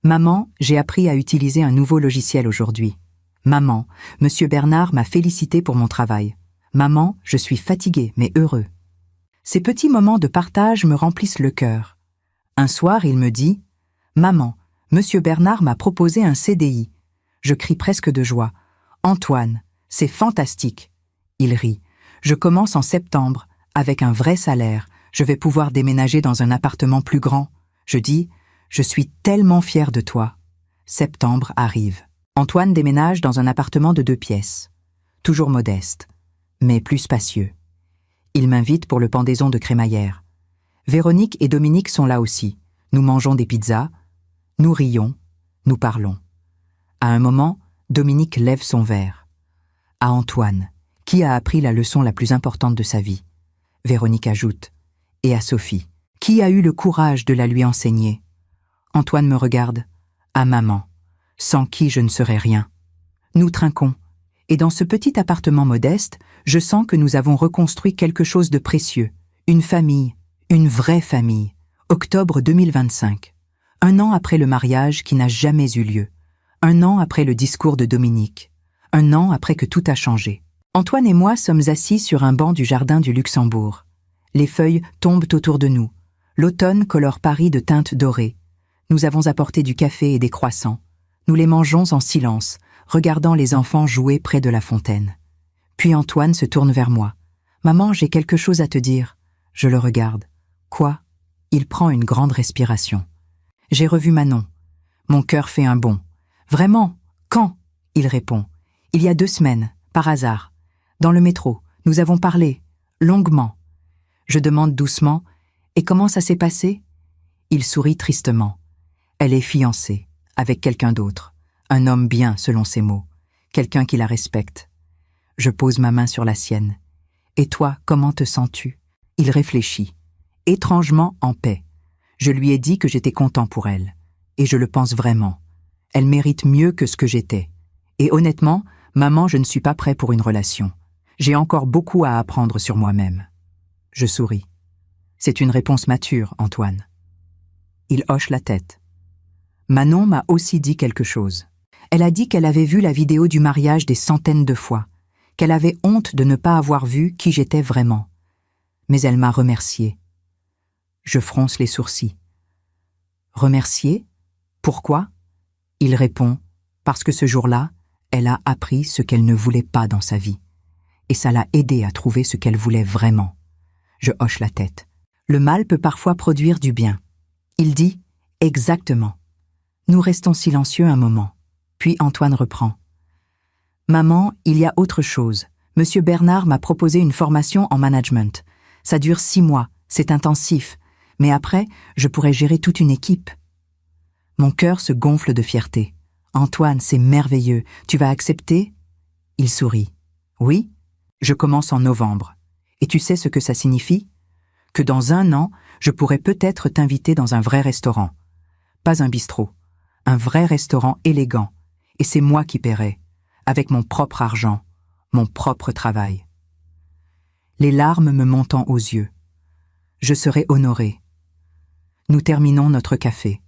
Maman, j'ai appris à utiliser un nouveau logiciel aujourd'hui. Maman, Monsieur Bernard m'a félicité pour mon travail. Maman, je suis fatigué mais heureux. Ces petits moments de partage me remplissent le cœur. Un soir, il me dit « Maman, Monsieur Bernard m'a proposé un CDI. » Je crie presque de joie. « Antoine, c'est fantastique. » Il rit. « Je commence en septembre, avec un vrai salaire. Je vais pouvoir déménager dans un appartement plus grand. » Je dis « Je suis tellement fière de toi. » Septembre arrive. Antoine déménage dans un appartement de 2 pièces. Toujours modeste, mais plus spacieux. Il m'invite pour le pendaison de crémaillère. « Véronique et Dominique sont là aussi. Nous mangeons des pizzas, nous rions, nous parlons. À un moment, Dominique lève son verre. À Antoine, qui a appris la leçon la plus importante de sa vie. Véronique ajoute. Et à Sophie, qui a eu le courage de la lui enseigner. Antoine me regarde. À maman, sans qui je ne serais rien. Nous trinquons. Et dans ce petit appartement modeste, je sens que nous avons reconstruit quelque chose de précieux. Une famille, une vraie famille. Octobre 2025. 1 an après le mariage qui n'a jamais eu lieu. 1 an après le discours de Dominique. 1 an après que tout a changé. Antoine et moi sommes assis sur un banc du jardin du Luxembourg. Les feuilles tombent autour de nous. L'automne colore Paris de teintes dorées. Nous avons apporté du café et des croissants. Nous les mangeons en silence, regardant les enfants jouer près de la fontaine. Puis Antoine se tourne vers moi. « Maman, j'ai quelque chose à te dire. » Je le regarde. « Quoi ?» Il prend une grande respiration. J'ai revu Manon. Mon cœur fait un bond. « Vraiment ? Quand ?» Il répond. « Il y a 2 semaines, par hasard. Dans le métro, nous avons parlé, longuement. » Je demande doucement. « Et comment ça s'est passé ?» Il sourit tristement. Elle est fiancée, avec quelqu'un d'autre. Un homme bien, selon ses mots. Quelqu'un qui la respecte. Je pose ma main sur la sienne. « Et toi, comment te sens-tu » Il réfléchit. Étrangement en paix. Je lui ai dit que j'étais content pour elle. Et je le pense vraiment. Elle mérite mieux que ce que j'étais. Et honnêtement, maman, je ne suis pas prêt pour une relation. J'ai encore beaucoup à apprendre sur moi-même. Je souris. C'est une réponse mature, Antoine. Il hoche la tête. Manon m'a aussi dit quelque chose. Elle a dit qu'elle avait vu la vidéo du mariage des centaines de fois, qu'elle avait honte de ne pas avoir vu qui j'étais vraiment. Mais elle m'a remercié. Je fronce les sourcils. Remercier ? Pourquoi ? Il répond, parce que ce jour-là, elle a appris ce qu'elle ne voulait pas dans sa vie. Et ça l'a aidée à trouver ce qu'elle voulait vraiment. Je hoche la tête. Le mal peut parfois produire du bien. Il dit, exactement. Nous restons silencieux un moment. Puis Antoine reprend. Maman, il y a autre chose. Monsieur Bernard m'a proposé une formation en management. Ça dure 6 mois, c'est intensif. Mais après, je pourrais gérer toute une équipe. Mon cœur se gonfle de fierté. Antoine, c'est merveilleux. Tu vas accepter ? Il sourit. Oui, je commence en novembre. Et tu sais ce que ça signifie ? Que dans 1 an, je pourrais peut-être t'inviter dans un vrai restaurant. Pas un bistrot. Un vrai restaurant élégant. Et c'est moi qui paierai. Avec mon propre argent. Mon propre travail. Les larmes me montant aux yeux. Je serai honoré. Nous terminons notre café.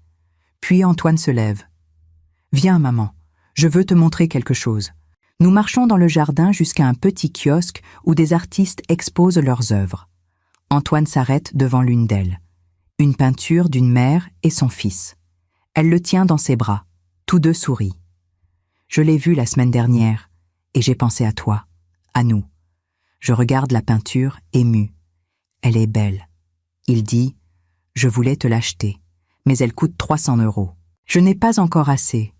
Puis Antoine se lève. « Viens, maman, je veux te montrer quelque chose. » Nous marchons dans le jardin jusqu'à un petit kiosque où des artistes exposent leurs œuvres. Antoine s'arrête devant l'une d'elles. Une peinture d'une mère et son fils. Elle le tient dans ses bras. Tous deux sourient. Je l'ai vue la semaine dernière et j'ai pensé à toi, à nous. Je regarde la peinture émue. Elle est belle. Il dit « Je voulais te l'acheter, mais elle coûte 300 €. Je n'ai pas encore assez.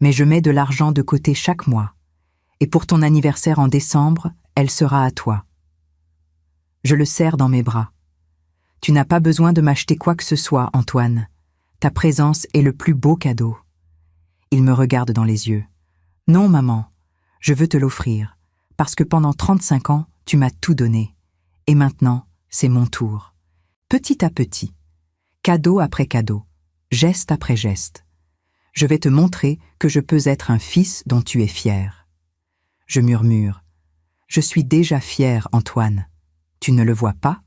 Mais je mets de l'argent de côté chaque mois. Et pour ton anniversaire en décembre, elle sera à toi. » Je le serre dans mes bras. « Tu n'as pas besoin de m'acheter quoi que ce soit, Antoine. Ta présence est le plus beau cadeau. » Il me regarde dans les yeux. « Non, maman, je veux te l'offrir, parce que pendant 35 ans, tu m'as tout donné. Et maintenant, c'est mon tour. » Petit à petit, cadeau après cadeau, geste après geste. Je vais te montrer que je peux être un fils dont tu es fier. Je murmure. Je suis déjà fier, Antoine. Tu ne le vois pas ?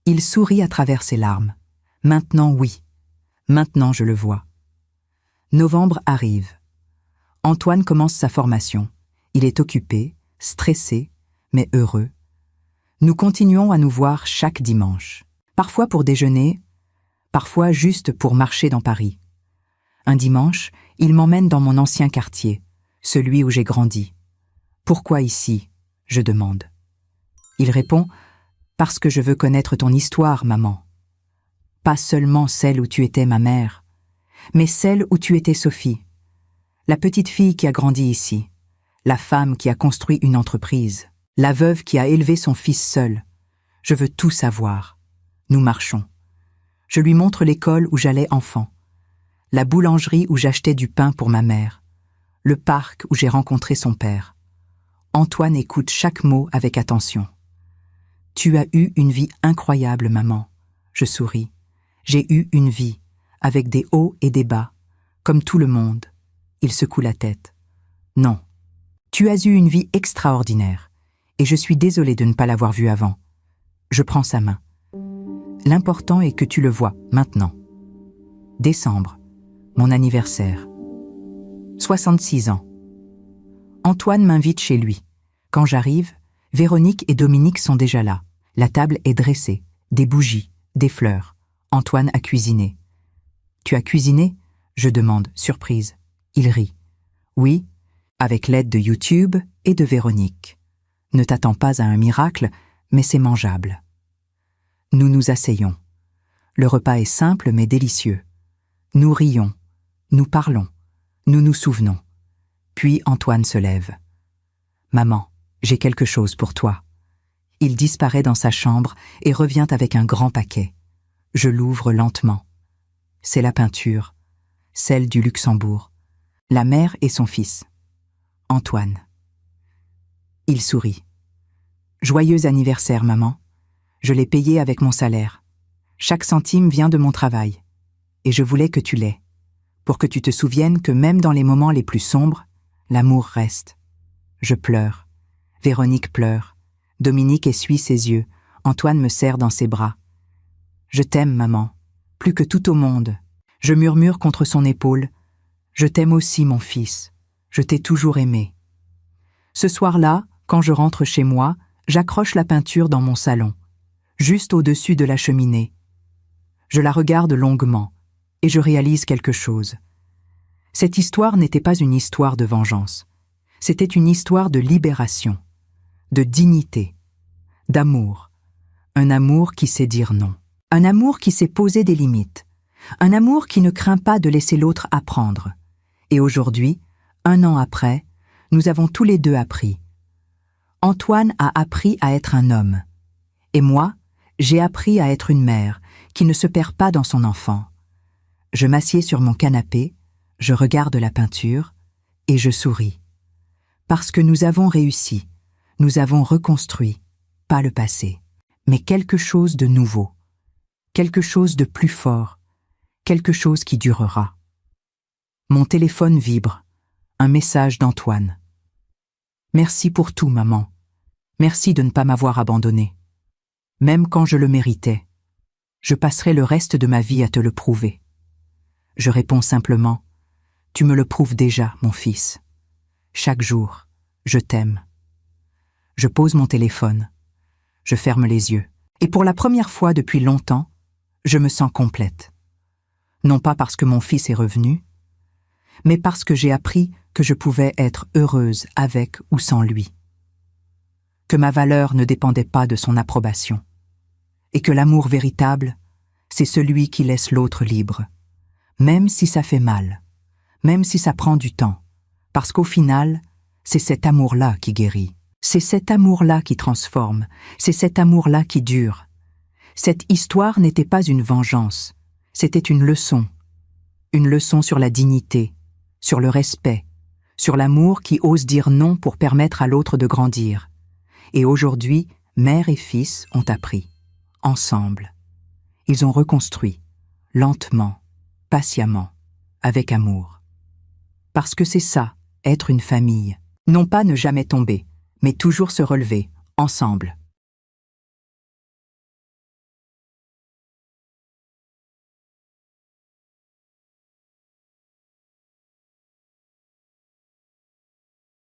Il sourit à travers ses larmes. Maintenant, oui. Maintenant, je le vois. Novembre arrive. Antoine commence sa formation. Il est occupé, stressé, mais heureux. Nous continuons à nous voir chaque dimanche. Parfois pour déjeuner, parfois juste pour marcher dans Paris. Un dimanche, il m'emmène dans mon ancien quartier, celui où j'ai grandi. « Pourquoi ici ?» je demande. Il répond « Parce que je veux connaître ton histoire, maman. Pas seulement celle où tu étais ma mère, mais celle où tu étais Sophie, la petite fille qui a grandi ici, la femme qui a construit une entreprise, la veuve qui a élevé son fils seul. Je veux tout savoir. Nous marchons. Je lui montre l'école où j'allais enfant, la boulangerie où j'achetais du pain pour ma mère, le parc où j'ai rencontré son père. Antoine écoute chaque mot avec attention. « Tu as eu une vie incroyable, maman. » Je souris. « J'ai eu une vie, avec des hauts et des bas, comme tout le monde. » Il secoue la tête. « Non. Tu as eu une vie extraordinaire, et je suis désolée de ne pas l'avoir vue avant. » Je prends sa main. « L'important est que tu le vois maintenant. » Décembre, mon anniversaire. 66 ans. Antoine m'invite chez lui. Quand j'arrive, Véronique et Dominique sont déjà là. La table est dressée, des bougies, des fleurs. Antoine a cuisiné. « Tu as cuisiné ?» Je demande, surprise. Il rit. « Oui, avec l'aide de YouTube et de Véronique. Ne t'attends pas à un miracle, mais c'est mangeable. » Nous nous asseyons. Le repas est simple mais délicieux. Nous rions, nous parlons, nous nous souvenons. Puis Antoine se lève. « Maman, j'ai quelque chose pour toi. » Il disparaît dans sa chambre et revient avec un grand paquet. Je l'ouvre lentement. C'est la peinture, celle du Luxembourg. La mère et son fils. Antoine. Il sourit. « Joyeux anniversaire, maman. Je l'ai payé avec mon salaire. Chaque centime vient de mon travail. Et je voulais que tu l'aies, pour que tu te souviennes que même dans les moments les plus sombres, l'amour reste. » Je pleure. Véronique pleure. Dominique essuie ses yeux. Antoine me serre dans ses bras. « Je t'aime, maman, plus que tout au monde. » Je murmure contre son épaule. « Je t'aime aussi, mon fils. Je t'ai toujours aimé. » Ce soir-là, quand je rentre chez moi, j'accroche la peinture dans mon salon, juste au-dessus de la cheminée. Je la regarde longuement, et je réalise quelque chose. Cette histoire n'était pas une histoire de vengeance. C'était une histoire de libération, de dignité, d'amour. Un amour qui sait dire non. Un amour qui sait poser des limites. Un amour qui ne craint pas de laisser l'autre apprendre. Et aujourd'hui, 1 an après, nous avons tous les deux appris. Antoine a appris à être un homme. Et moi, j'ai appris à être une mère qui ne se perd pas dans son enfant. Je m'assieds sur mon canapé, je regarde la peinture et je souris. Parce que nous avons réussi, nous avons reconstruit, pas le passé, mais quelque chose de nouveau, quelque chose de plus fort, quelque chose qui durera. Mon téléphone vibre, un message d'Antoine. « Merci pour tout, maman. Merci de ne pas m'avoir abandonné. Même quand je le méritais, je passerai le reste de ma vie à te le prouver. » Je réponds simplement, « Tu me le prouves déjà, mon fils. Chaque jour, je t'aime. » Je pose mon téléphone. Je ferme les yeux. Et pour la première fois depuis longtemps, je me sens complète. Non pas parce que mon fils est revenu, mais parce que j'ai appris que je pouvais être heureuse avec ou sans lui. Que ma valeur ne dépendait pas de son approbation. Et que l'amour véritable, c'est celui qui laisse l'autre libre. Même si ça fait mal, même si ça prend du temps, parce qu'au final, c'est cet amour-là qui guérit. C'est cet amour-là qui transforme, c'est cet amour-là qui dure. Cette histoire n'était pas une vengeance, c'était une leçon sur la dignité, sur le respect, sur l'amour qui ose dire non pour permettre à l'autre de grandir. Et aujourd'hui, mère et fils ont appris, ensemble. Ils ont reconstruit, lentement, patiemment, avec amour. Parce que c'est ça, être une famille. Non pas ne jamais tomber, mais toujours se relever, ensemble.